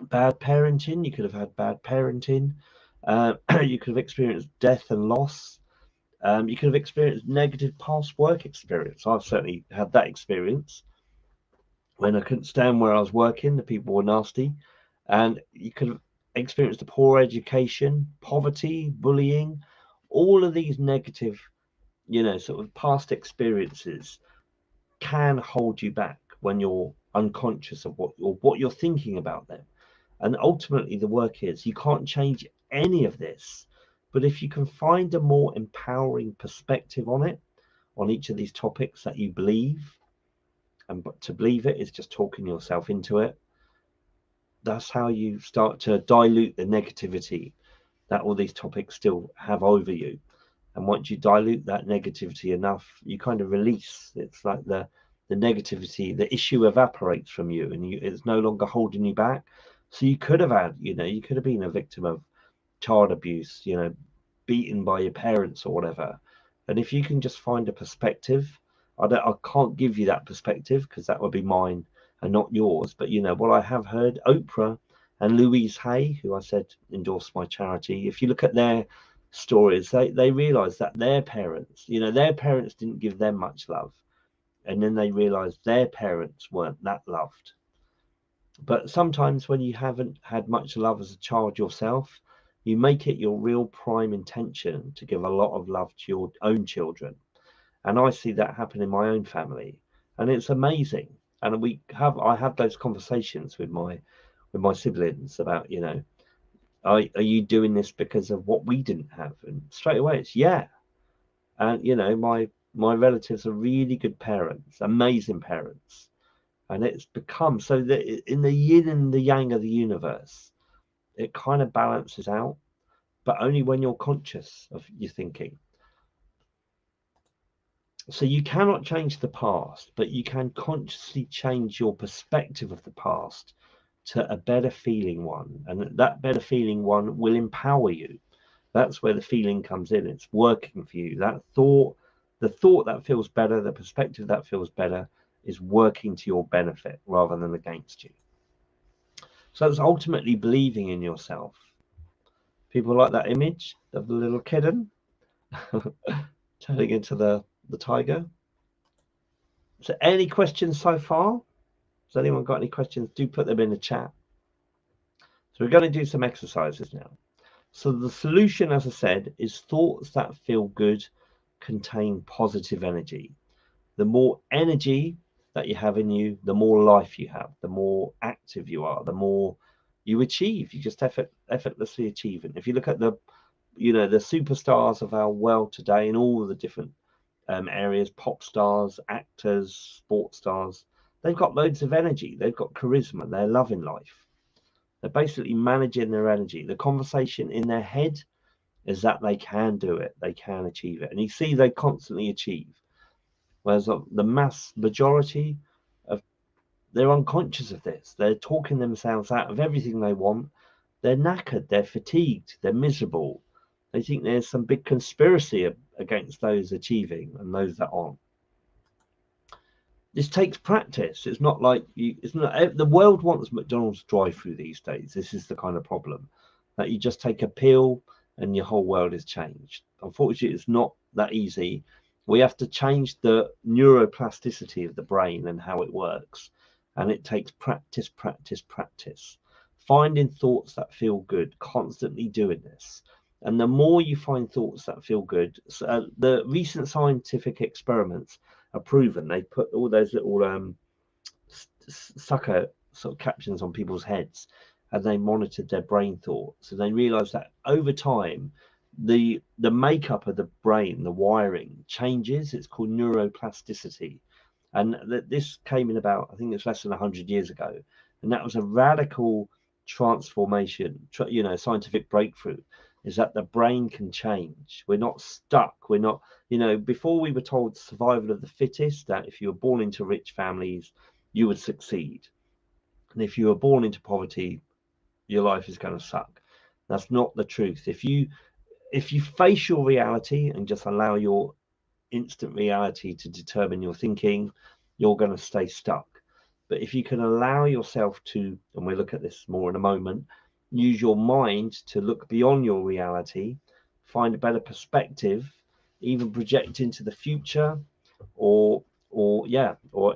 Speaker 1: bad parenting. You could have had bad parenting. You could have experienced death and loss. You could have experienced negative past work experience. I've certainly had that experience when I couldn't stand where I was working. The people were nasty. And you could have experienced a poor education, poverty, bullying, all of these negative, sort of past experiences can hold you back when you're unconscious of what you're thinking about them. And ultimately, the work is you can't change any of this. But if you can find a more empowering perspective on it, on each of these topics that you believe, and but to believe it is just talking yourself into it, that's how you start to dilute the negativity that all these topics still have over you. And once you dilute that negativity enough, you kind of release. It's like the negativity, the issue evaporates from you, and it's no longer holding you back. So you could have had, you could have been a victim of child abuse, beaten by your parents or whatever. And if you can just find a perspective, I can't give you that perspective because that would be mine and not yours. But what I have heard, Oprah and Louise Hay, who I said endorsed my charity, if you look at their stories, they realized that their parents didn't give them much love. And then they realized their parents weren't that loved. But sometimes when you haven't had much love as a child yourself, you make it your real prime intention to give a lot of love to your own children. And I see that happen in my own family. And it's amazing. And I have those conversations with my siblings about, are you doing this because of what we didn't have? And straight away it's yeah. And my relatives are really good parents, amazing parents. And it's become so that in the yin and the yang of the universe, it kind of balances out, but only when you're conscious of your thinking. So you cannot change the past, but you can consciously change your perspective of the past to a better feeling one. And that better feeling one will empower you. That's where the feeling comes in. It's working for you. The thought that feels better, the perspective that feels better is working to your benefit rather than against you. So it's ultimately believing in yourself. People like that image of the little kitten turning into the tiger. So any questions so far? Has anyone got any questions? Do put them in the chat. So we're going to do some exercises now. So the solution, as I said, is thoughts that feel good contain positive energy. The more energy that you have in you, the more life you have, the more active you are, the more you achieve. You just effortlessly achieve. And if you look at the superstars of our world today in all the different areas, pop stars, actors, sports stars, they've got loads of energy. They've got charisma. They're loving life. They're basically managing their energy. The conversation in their head is that they can do it. They can achieve it. And you see they constantly achieve. Whereas the mass majority of they're unconscious of this. They're talking themselves out of everything they want. They're knackered. They're fatigued. They're miserable. They think there's some big conspiracy against those achieving and those that aren't. This takes practice. It's not like it's not the world wants McDonald's drive-through these days. This is the kind of problem that you just take a pill and your whole world is changed. Unfortunately, it's not that easy. We have to change the neuroplasticity of the brain and how it works. And it takes practice, practice, practice. Finding thoughts that feel good, constantly doing this. And the more you find thoughts that feel good, the recent scientific experiments are proven. They put all those little sucker sort of captions on people's heads, and they monitored their brain thoughts, and they realized that over time the makeup of the brain, the wiring changes. It's called neuroplasticity, and this came in about, I think it's less than 100 years ago, and that was a radical transformation, scientific breakthrough, is that the brain can change. We're not stuck. We're not, before we were told survival of the fittest, that if you were born into rich families, you would succeed. And if you were born into poverty, your life is going to suck. That's not the truth. If you face your reality and just allow your instant reality to determine your thinking, you're going to stay stuck. But if you can allow yourself to, and we'll look at this more in a moment, use your mind to look beyond your reality, find a better perspective, even project into the future, or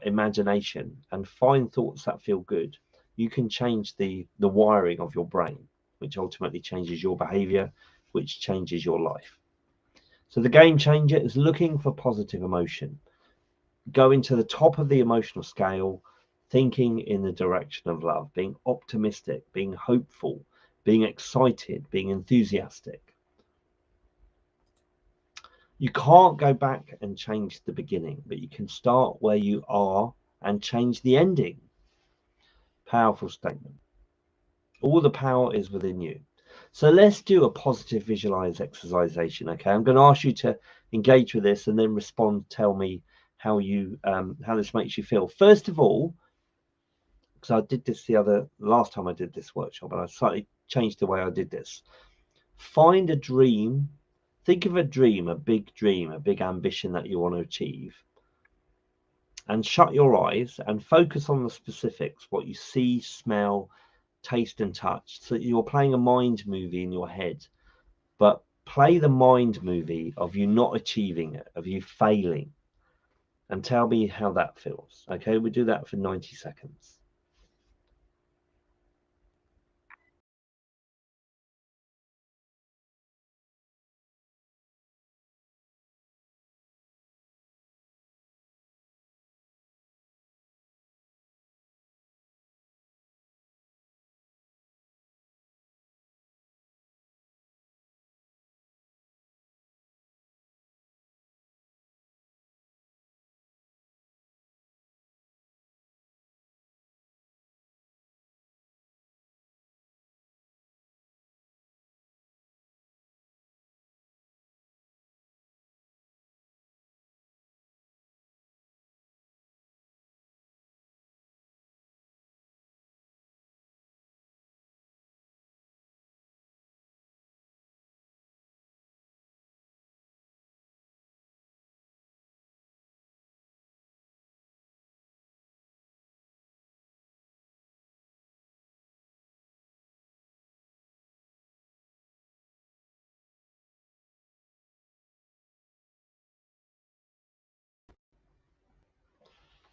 Speaker 1: imagination, and find thoughts that feel good, you can change the wiring of your brain, which ultimately changes your behavior, which changes your life. So the game changer is looking for positive emotion, going to the top of the emotional scale, thinking in the direction of love, being optimistic, being hopeful, being excited, being enthusiastic. You can't go back and change the beginning, but you can start where you are and change the ending. Powerful statement. All the power is within you. So let's do a positive visualize exercisation. Okay, I'm going to ask you to engage with this and then respond. Tell me how this makes you feel. First of all, because I did this last time I did this workshop, and I slightly changed the way I did this. Find a dream. Think of a dream, a big ambition that you want to achieve, and shut your eyes and focus on the specifics, what you see, smell, taste, and touch. So you're playing a mind movie in your head, but play the mind movie of you not achieving it, of you failing, and tell me how that feels. Okay, we do that for 90 seconds.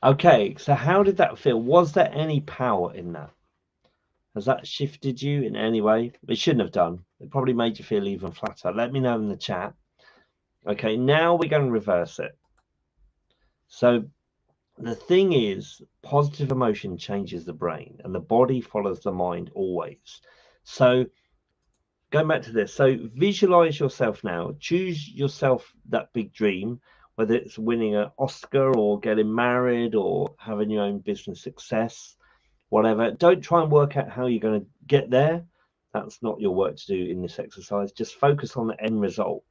Speaker 1: Okay, so how did that feel? Was there any power in that? Has that shifted you in any way? It shouldn't have done. It probably made you feel even flatter. Let me know in the chat. Okay, now we're going to reverse it. So the thing is, positive emotion changes the brain and the body follows the mind always. So going back to this, so visualize yourself now. Choose yourself that big dream, whether it's winning an Oscar or getting married or having your own business success, whatever. Don't try and work out how you're going to get there. That's not your work to do in this exercise. Just focus on the end result.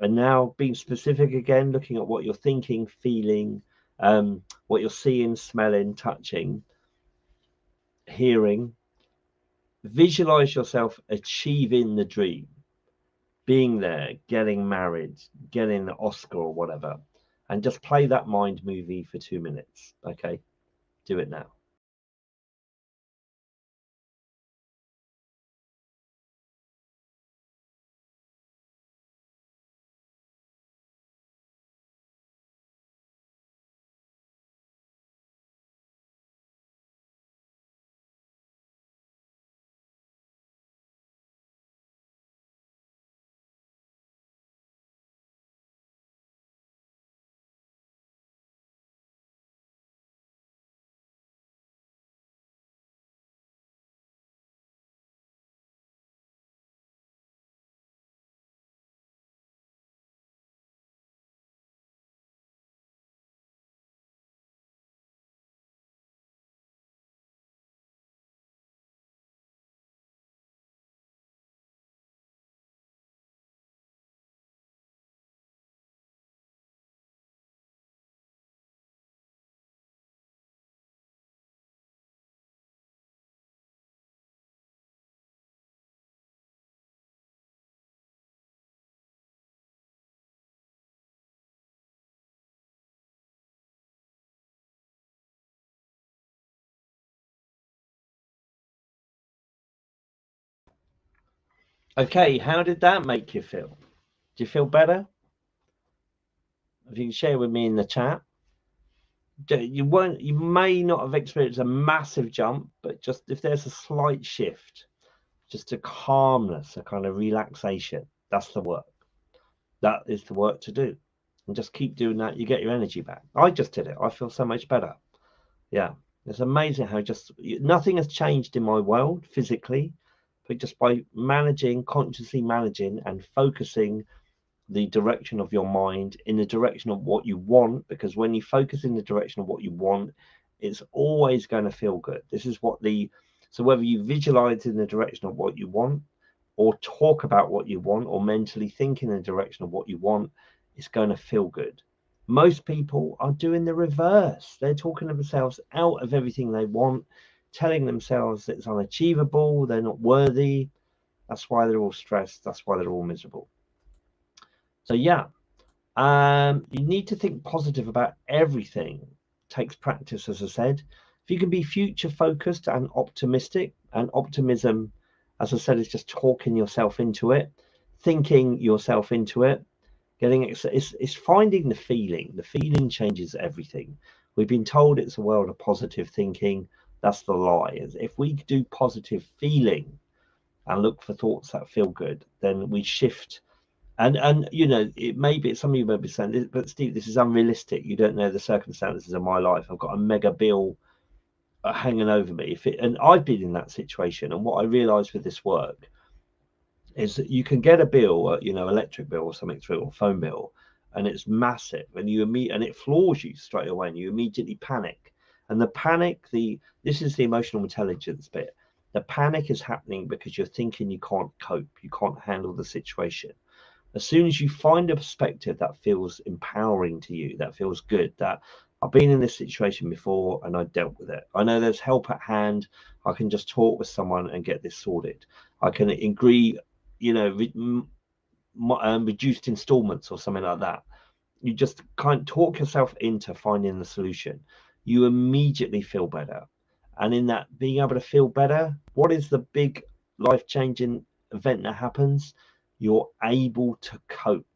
Speaker 1: And now being specific again, looking at what you're thinking, feeling, what you're seeing, smelling, touching, hearing. Visualize yourself achieving the dream, being there, getting married, getting the Oscar or whatever, and just play that mind movie for 2 minutes. Okay, do it now. Okay, how did that make you feel? Do you feel better? If you can share with me in the chat. You may not have experienced a massive jump, but just if there's a slight shift, just a calmness, a kind of relaxation, that's the work. That is the work to do. And just keep doing that, you get your energy back. I just did it. I feel so much better. Yeah. It's amazing how just nothing has changed in my world physically, but just by consciously managing and focusing the direction of your mind in the direction of what you want, because when you focus in the direction of what you want, it's always going to feel good. This is what so whether you visualize in the direction of what you want, or talk about what you want, or mentally think in the direction of what you want, it's going to feel good. Most people are doing the reverse. They're talking themselves out of everything they want, telling themselves that it's unachievable, they're not worthy. That's why they're all stressed. That's why they're all miserable. So yeah, you need to think positive about everything. It takes practice, as I said. If you can be future focused and optimistic, and optimism, as I said, is just talking yourself into it, thinking yourself into it, it's finding the feeling. The feeling changes everything. We've been told it's a world of positive thinking. That's the lie. If we do positive feeling and look for thoughts that feel good, then we shift. And it may be, some of you may be saying, but Steve, this is unrealistic. You don't know the circumstances of my life. I've got a mega bill hanging over me. And I've been in that situation. And what I realized with this work is that you can get a bill, electric bill or something through, or phone bill, and it's massive, and and it floors you straight away, and you immediately panic. And this is the emotional intelligence bit. The panic is happening because you're thinking you can't cope, you can't handle the situation. As soon as you find a perspective that feels empowering to you, that feels good, that I've been in this situation before and I dealt with it. I know there's help at hand. I can just talk with someone and get this sorted. I can agree, reduced installments or something like that. You just can't talk yourself into finding the solution. You immediately feel better. And in that being able to feel better, what is the big life-changing event that happens? You're able to cope.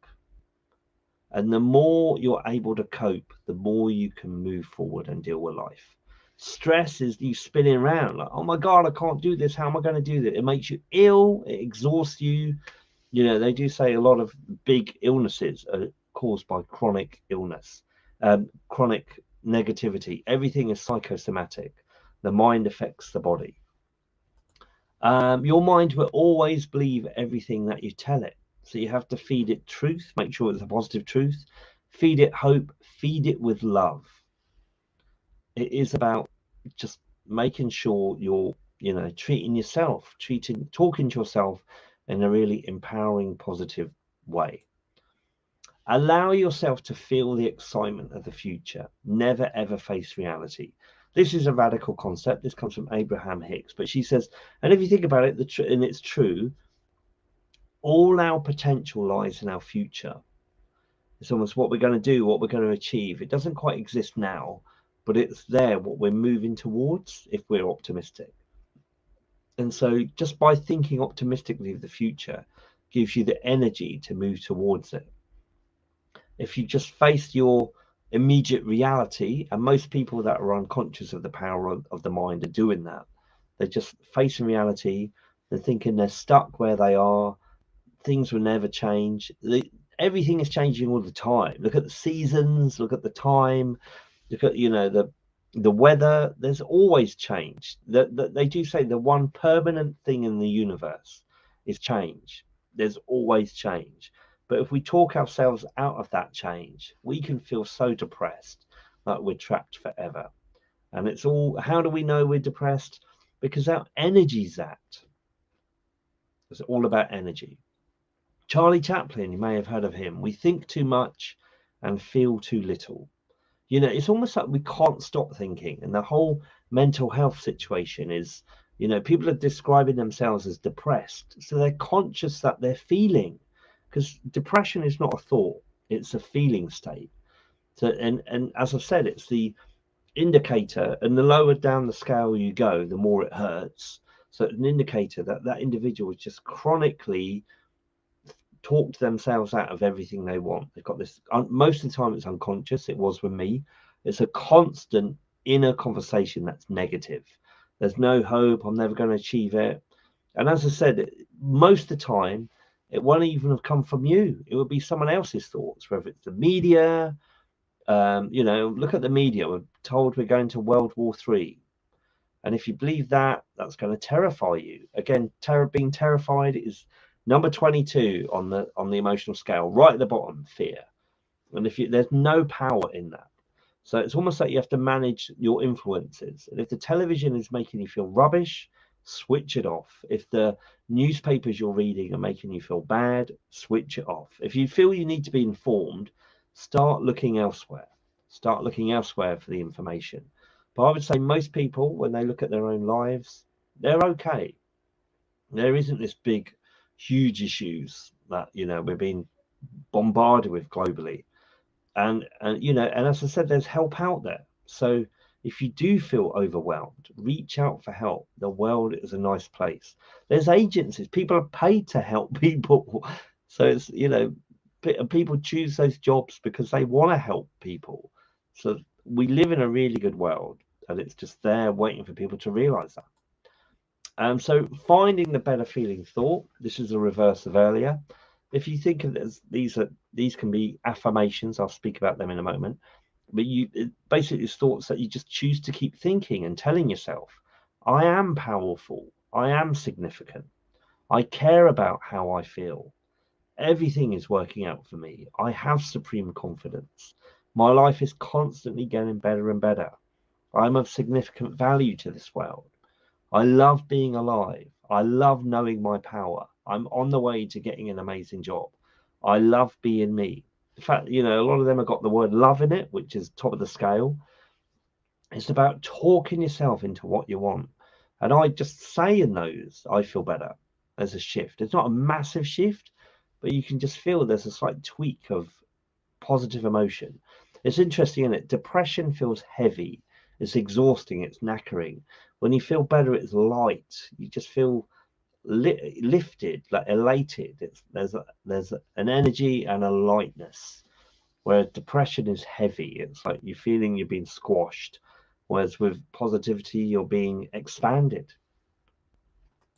Speaker 1: And the more you're able to cope, the more you can move forward and deal with life. Stress is you spinning around like, oh my God, I can't do this. How am I going to do this? It makes you ill. It exhausts you. They do say a lot of big illnesses are caused by chronic illness, chronic negativity. Everything is psychosomatic. The mind affects the body. Your mind will always believe everything that you tell it. So you have to feed it truth, make sure it's a positive truth, feed it hope, feed it with love. It is about just making sure you're, treating yourself, talking to yourself in a really empowering, positive way. Allow yourself to feel the excitement of the future. Never ever face reality. This is a radical concept. This comes from Abraham Hicks, but she says, and if you think about it, and it's true, all our potential lies in our future. It's almost what we're going to do, what we're going to achieve. It doesn't quite exist now, but it's there, what we're moving towards if we're optimistic. And so just by thinking optimistically of the future gives you the energy to move towards it. If you just face your immediate reality, and most people that are unconscious of the power of the mind are doing that, they're just facing reality, they're thinking they're stuck where they are, things will never change. Everything is changing all the time. Look at the seasons, look at the time, look at the weather. There's always change. They do say the one permanent thing in the universe is change. There's always change. But if we talk ourselves out of that change, we can feel so depressed that we're trapped forever. And it's all, how do we know we're depressed? Because our energy's zapped. It's all about energy. Charlie Chaplin, you may have heard of him. We think too much and feel too little. It's almost like we can't stop thinking. And the whole mental health situation is, people are describing themselves as depressed. So they're conscious that they're feeling, because depression is not a thought, it's a feeling state. So, and as I said, it's the indicator, and the lower down the scale you go, the more it hurts. So it's an indicator that that individual is just chronically talk to themselves out of everything they want. They've got this, most of the time it's unconscious. It was with me. It's a constant inner conversation that's negative. There's no hope. I'm never going to achieve it. And as I said, most of the time, it won't even have come from you. It would be someone else's thoughts, whether it's the media. Look at the media. We're told we're going to World War III. And if you believe that, that's going to terrify you. Again, being terrified is number 22 on the emotional scale, right at the bottom, fear. And there's no power in that. So it's almost like you have to manage your influences. And if the television is making you feel rubbish, switch it off. If the newspapers you're reading are making you feel bad, switch it off. If you feel you need to be informed, start looking elsewhere. Start looking elsewhere for the information. But I would say most people, when they look at their own lives, they're okay. There isn't this big, huge issues that, we're being bombarded with globally. And as I said, there's help out there. So if you do feel overwhelmed, reach out for help. The world is a nice place. There's agencies. People are paid to help people. So it's, people choose those jobs because they want to help people. So we live in a really good world, and it's just there waiting for people to realize that. So finding the better feeling thought, this is the reverse of earlier. If you think of this, these can be affirmations. I'll speak about them in a moment. But basically it's thoughts that you just choose to keep thinking and telling yourself, I am powerful. I am significant. I care about how I feel. Everything is working out for me. I have supreme confidence. My life is constantly getting better and better. I'm of significant value to this world. I love being alive. I love knowing my power. I'm on the way to getting an amazing job. I love being me. In fact, a lot of them have got the word love in it, which is top of the scale. It's about talking yourself into what you want. And I just saying those, I feel better. There's a shift. It's not a massive shift, but you can just feel there's a slight tweak of positive emotion. It's interesting, isn't it? Depression feels heavy. It's exhausting. It's knackering. When you feel better, it's light. You just feel lifted, like elated. There's an energy and a lightness. Whereas depression is heavy. It's like you're feeling you're being squashed. Whereas with positivity, you're being expanded.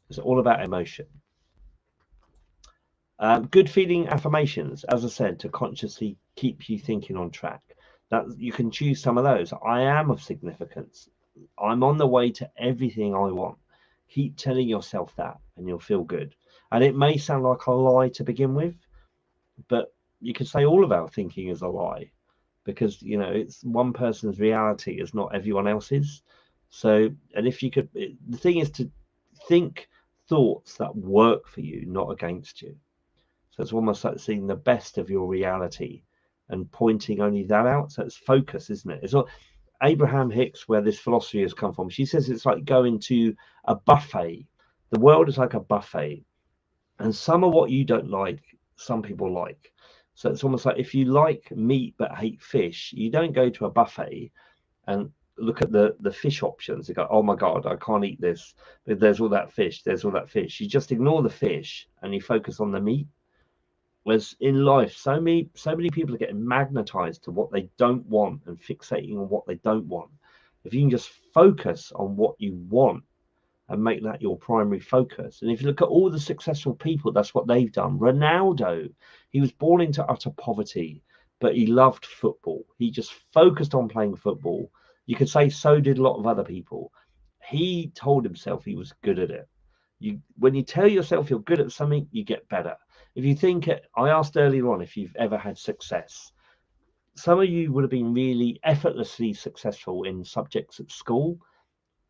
Speaker 1: It's all about emotion. Good feeling affirmations, as I said, to consciously keep you thinking on track. That you can choose some of those. I am of significance. I'm on the way to everything I want. Keep telling yourself that and you'll feel good. And it may sound like a lie to begin with, but you could say all of our thinking is a lie because, it's one person's reality is not everyone else's. So, and if you could, the thing is to think thoughts that work for you, not against you. So it's almost like seeing the best of your reality and pointing only that out. So it's focus, isn't it? It's all Abraham Hicks, where this philosophy has come from. She says it's like going to a buffet. The world is like a buffet, and some of what you don't like, some people like. So it's almost like if you like meat but hate fish, you don't go to a buffet and look at the fish options. You go, oh my God, I can't eat this. But there's all that fish. There's all that fish. You just ignore the fish and you focus on the meat. Whereas in life, so many people are getting magnetized to what they don't want and fixating on what they don't want. If you can just focus on what you want and make that your primary focus. And if you look at all the successful people, that's what they've done. Ronaldo, he was born into utter poverty, but he loved football. He just focused on playing football. You could say so did a lot of other people. He told himself he was good at it. When you tell yourself you're good at something, you get better. If you think, I asked earlier on if you've ever had success. Some of you would have been really effortlessly successful in subjects at school.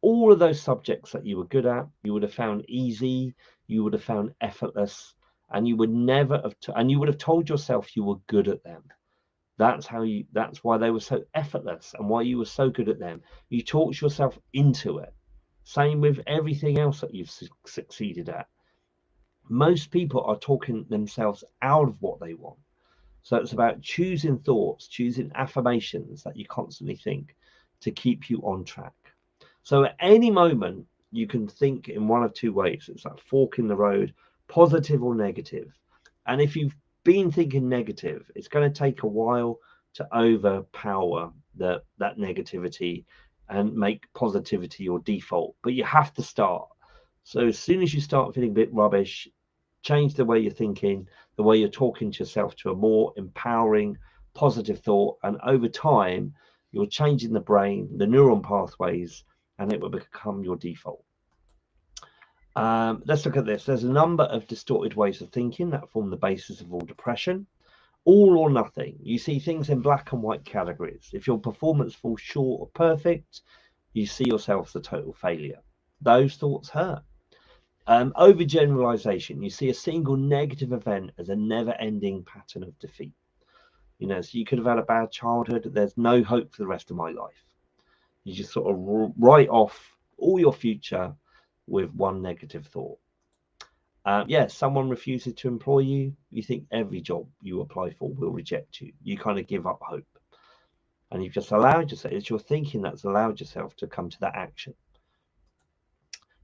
Speaker 1: All of those subjects that you were good at, you would have found easy, you would have found effortless, and you would never have, and you would have told yourself you were good at them. That's why they were so effortless and why you were so good at them. You talked yourself into it. Same with everything else that you've succeeded at. Most people are talking themselves out of what they want. So it's about choosing thoughts, choosing affirmations that you constantly think to keep you on track. So at any moment, you can think in one of two ways. It's like fork in the road, positive or negative. And if you've been thinking negative, it's going to take a while to overpower that negativity and make positivity your default. But you have to start. So as soon as you start feeling a bit rubbish, change the way you're thinking, the way you're talking to yourself, to a more empowering, positive thought. And over time, you're changing the brain, the neuron pathways, and it will become your default. Let's look at this. There's a number of distorted ways of thinking that form the basis of all depression. All or nothing. You see things in black and white categories. If your performance falls short of perfect, you see yourself as a total failure. Those thoughts hurt. Overgeneralization. You see a single negative event as a never-ending pattern of defeat. You know, so you could have had a bad childhood. There's no hope for the rest of my life. You just sort of write off all your future with one negative thought. Someone refuses to employ you. You think every job you apply for will reject you. You kind of give up hope. And you've just allowed yourself, it's your thinking that's allowed yourself to come to that action.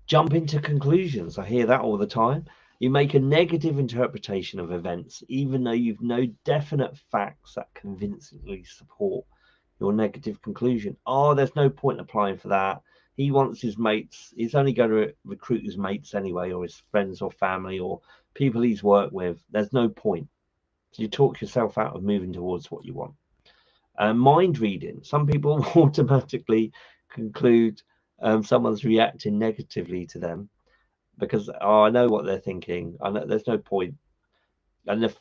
Speaker 1: Jump into conclusions. I hear that all the time. You make a negative interpretation of events, even though you've no definite facts that convincingly support your negative conclusion. Oh, there's no point applying for that. He wants his mates. He's only going to recruit his mates anyway, or his friends or family or people he's worked with. There's no point. So you talk yourself out of moving towards what you want. Mind reading. Some people automatically conclude someone's reacting negatively to them because, oh, I know what they're thinking. I know there's no point. And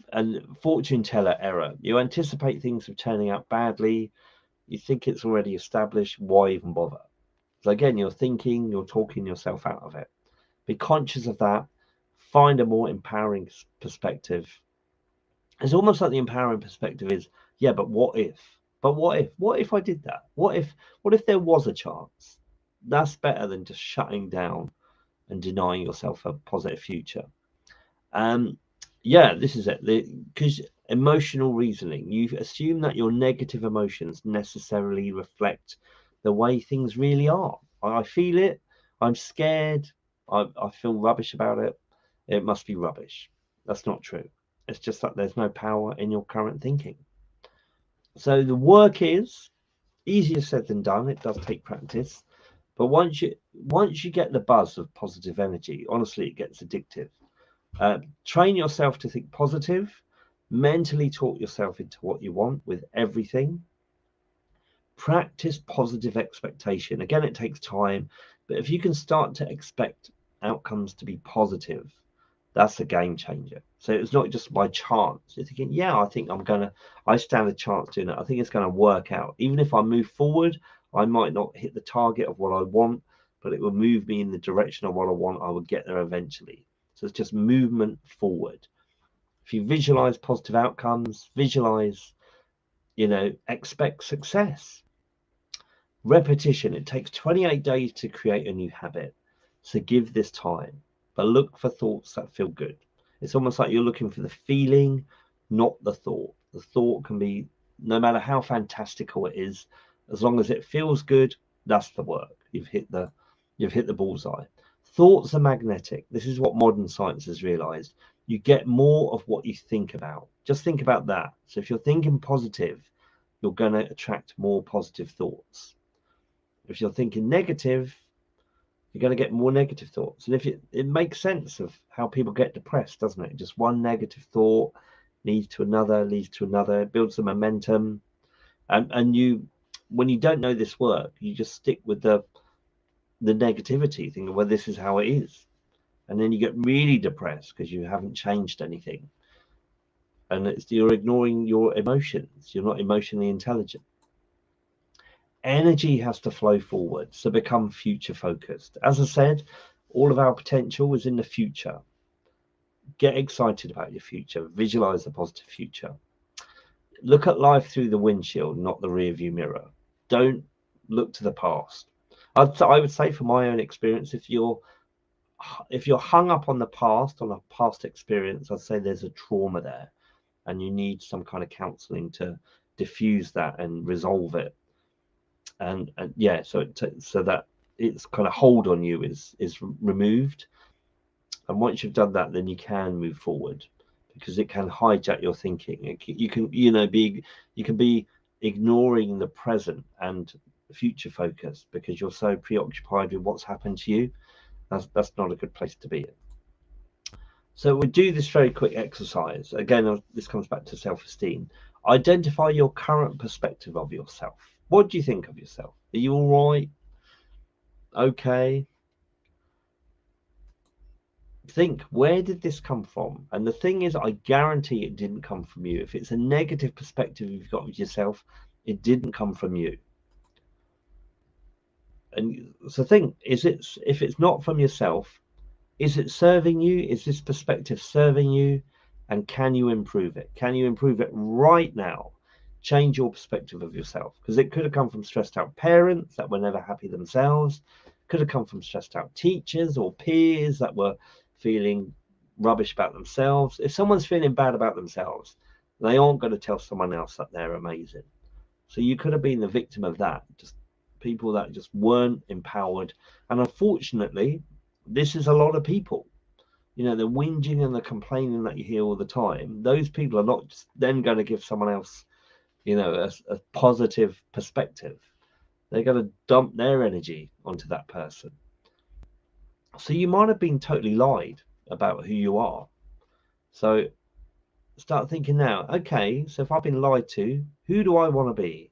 Speaker 1: fortune teller error. You anticipate things are turning out badly. You think it's already established. Why even bother? So again, you're thinking, you're talking yourself out of it. Be conscious of that. Find a more empowering perspective. It's almost like the empowering perspective is, yeah, but what if? But what if? What if I did that? What if there was a chance? That's better than just shutting down and denying yourself a positive future. This is it. Because emotional reasoning, you assume that your negative emotions necessarily reflect the way things really are. I feel it. I'm scared. I feel rubbish about it. It must be rubbish. That's not true. It's just that there's no power in your current thinking. So the work is easier said than done. It does take practice. But once you get the buzz of positive energy, honestly, it gets addictive. Train yourself to think positive. Mentally talk yourself into what you want with everything. Practice positive expectation. Again, it takes time, but if you can start to expect outcomes to be positive, that's a game changer. So it's not just by chance. You're thinking, yeah, I think I stand a chance doing it. I think it's going to work out. Even if I move forward, I might not hit the target of what I want, but it will move me in the direction of what I want. I will get there eventually. So it's just movement forward. If you visualize positive outcomes, expect success. Repetition. It takes 28 days to create a new habit. So give this time, but look for thoughts that feel good. It's almost like you're looking for the feeling, not the thought. The thought can be, no matter how fantastical it is, as long as it feels good, that's the work. You've hit the bullseye. Thoughts are magnetic. This is what modern science has realized. You get more of what you think about. Just think about that. So if you're thinking positive, you're going to attract more positive thoughts. If you're thinking negative, you're going to get more negative thoughts. And if it makes sense of how people get depressed, doesn't it? Just one negative thought leads to another, it builds the momentum. And you, when you don't know this work, you just stick with the negativity, thinking, well, this is how it is. And then you get really depressed because you haven't changed anything. And you're ignoring your emotions. You're not emotionally intelligent. Energy has to flow forward, so become future focused. As I said, all of our potential is in the future. Get excited about your future. Visualize the positive future. Look at life through the windshield, not the rear view mirror. Don't look to the past. I would say, from my own experience, if you're hung up on the past, on a past experience, I'd say there's a trauma there, and you need some kind of counseling to diffuse that and resolve it. So that its kind of hold on you is removed. And once you've done that, then you can move forward, because it can hijack your thinking. You can, you can be ignoring the present and future focus because you're so preoccupied with what's happened to you. That's not a good place to be in. So we do this very quick exercise. Again, this comes back to self-esteem. Identify your current perspective of yourself. What do you think of yourself? Are you all right? Okay. Think, where did this come from? And the thing is, I guarantee it didn't come from you. If it's a negative perspective you've got of yourself, it didn't come from you. And so think, if it's not from yourself, is it serving you? Is this perspective serving you? And can you improve it? Can you improve it right now? Change your perspective of yourself, because it could have come from stressed out parents that were never happy themselves. Could have come from stressed out teachers or peers that were feeling rubbish about themselves. If someone's feeling bad about themselves, they aren't going to tell someone else that they're amazing. So you could have been the victim of that. Just people that just weren't empowered. And unfortunately, this is a lot of people. The whinging and the complaining that you hear all the time, those people are not then going to give someone else, a positive perspective. They're going to dump their energy onto that person. So you might have been totally lied about who you are. So start thinking now, okay, so if I've been lied to, who do I want to be?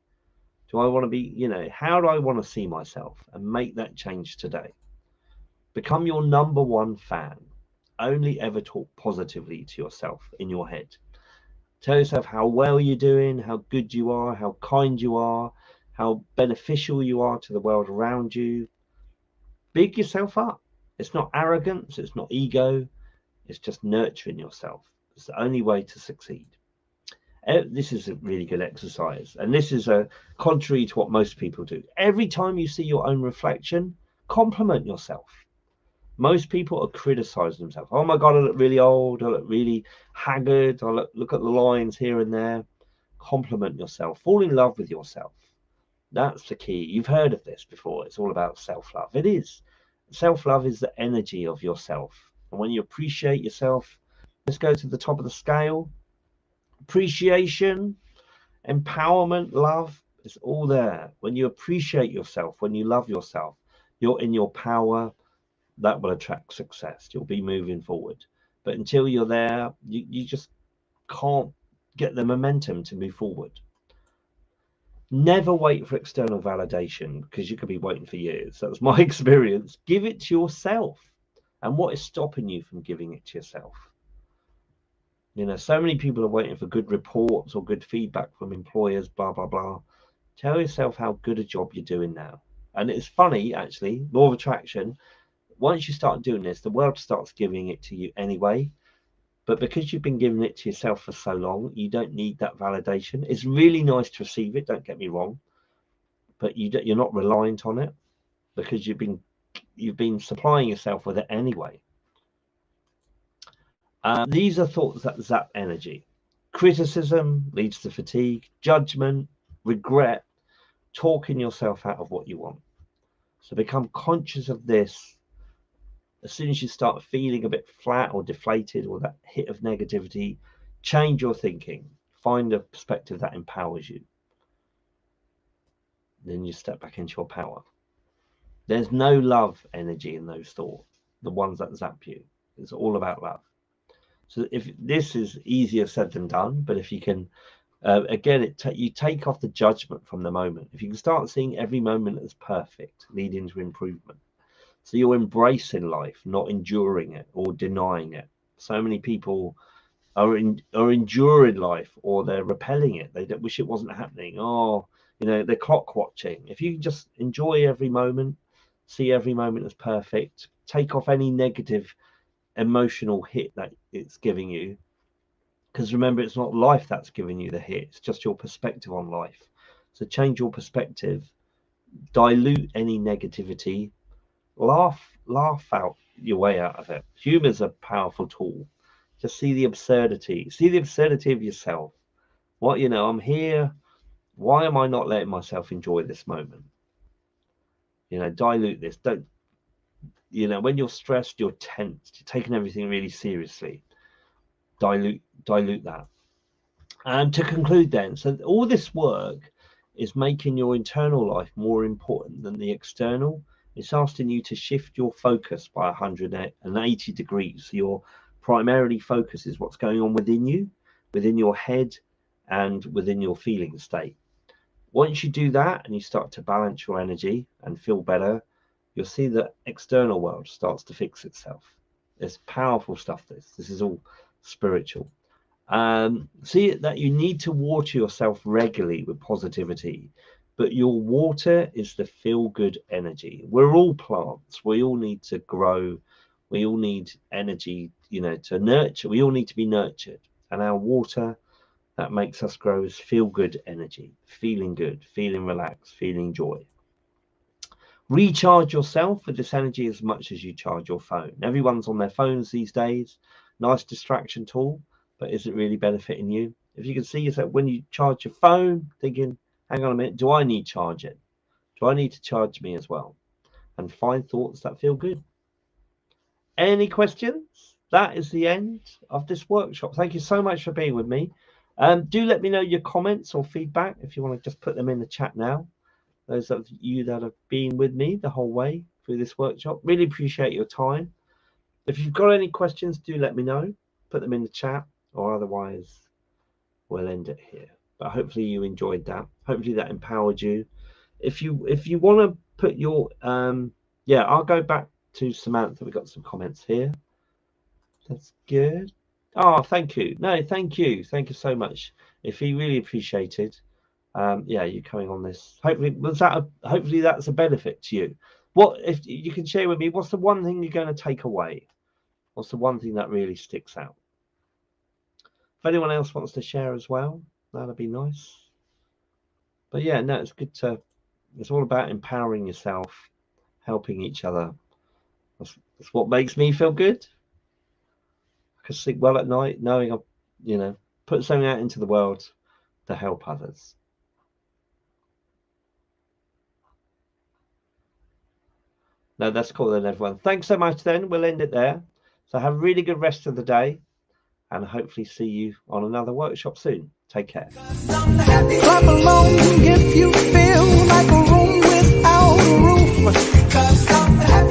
Speaker 1: Do I want to be, how do I want to see myself? And make that change today. Become your number one fan. Only ever talk positively to yourself in your head. Tell yourself how well you're doing, how good you are, how kind you are, how beneficial you are to the world around you. Big yourself up. It's not arrogance, it's not ego, it's just nurturing yourself. It's the only way to succeed. This is a really good exercise, and this is contrary to what most people do. Every time you see your own reflection, compliment yourself. Most people are criticizing themselves. Oh my God, I look really old. I look really haggard. I look at the lines here and there. Compliment yourself. Fall in love with yourself. That's the key. You've heard of this before. It's all about self-love. It is. Self-love is the energy of yourself. And when you appreciate yourself, let's go to the top of the scale. Appreciation, empowerment, love, it's all there. When you appreciate yourself, when you love yourself, you're in your power. That will attract success. You'll be moving forward. But until you're there, you just can't get the momentum to move forward. Never wait for external validation, because you could be waiting for years. That was my experience. Give it to yourself. And what is stopping you from giving it to yourself? So many people are waiting for good reports or good feedback from employers, blah, blah, blah. Tell yourself how good a job you're doing now. And it's funny, actually, law of attraction. Once you start doing this, the world starts giving it to you anyway. But because you've been giving it to yourself for so long, you don't need that validation. It's really nice to receive it, don't get me wrong, but you're not reliant on it, because you've been supplying yourself with it anyway. These are thoughts that zap energy. Criticism leads to fatigue, judgment, regret, talking yourself out of what you want. So become conscious of this. As soon as you start feeling a bit flat or deflated, or that hit of negativity, change your thinking. Find a perspective that empowers you. Then you step back into your power. There's no love energy in those thoughts, the ones that zap you. It's all about love. So if this is easier said than done, but if you can, again, you take off the judgment from the moment. If you can start seeing every moment as perfect, leading to improvement. So you're embracing life, not enduring it or denying it. So many people are enduring life, or they're repelling it. They don't wish it wasn't happening. Oh, they're clock watching. If you just enjoy every moment, see every moment as perfect, take off any negative emotional hit that it's giving you, because remember, it's not life that's giving you the hit, it's just your perspective on life. So change your perspective, dilute any negativity, laugh out your way out of it. Humor is a powerful tool. Just see the absurdity of yourself. I'm here. Why am I not letting myself enjoy this moment? dilute this. Don't, when you're stressed, you're tense, you're taking everything really seriously. Dilute that. And to conclude then, so all this work is making your internal life more important than the external. It's asking you to shift your focus by 180 degrees. So your primarily focus is what's going on within you, within your head, and within your feeling state. Once you do that and you start to balance your energy and feel better, you'll see the external world starts to fix itself. It's powerful stuff. This is all spiritual. See that you need to water yourself regularly with positivity, but your water is the feel-good energy. We're all plants. We all need to grow. We all need energy, to nurture. We all need to be nurtured, and our water that makes us grow is feel-good energy, feeling good, feeling relaxed, feeling joy. Recharge yourself with this energy as much as you charge your phone. Everyone's on their phones these days. Nice distraction tool, but is it really benefiting you? If you can see yourself when you charge your phone, thinking, hang on a minute, do I need charging? Do I need to charge me as well? And find thoughts that feel good. Any questions? That is the end of this workshop. Thank you so much for being with me. Do let me know your comments or feedback if you want to just put them in the chat now. Those of you that have been with me the whole way through this workshop, really appreciate your time. If you've got any questions, do let me know. Put them in the chat, or otherwise we'll end it here. But hopefully you enjoyed that. Hopefully that empowered you. If you want to put your I'll go back to Samantha. We've got some comments here. That's good. Oh, thank you. No, thank you so much. If you really appreciated you coming on this. Hopefully that's a benefit to you. What if you can share with me, what's the one thing you're going to take away? What's the one thing that really sticks out? If anyone else wants to share as well, that'd be nice. But yeah, no, it's all about empowering yourself, helping each other. That's what makes me feel good. I can sleep well at night knowing I've put something out into the world to help others. No, that's cool then, everyone. Thanks so much then. We'll end it there. So have a really good rest of the day, and hopefully see you on another workshop soon. Take care. Clap along if you feel like a room without a roof. 'Cause I'm happy.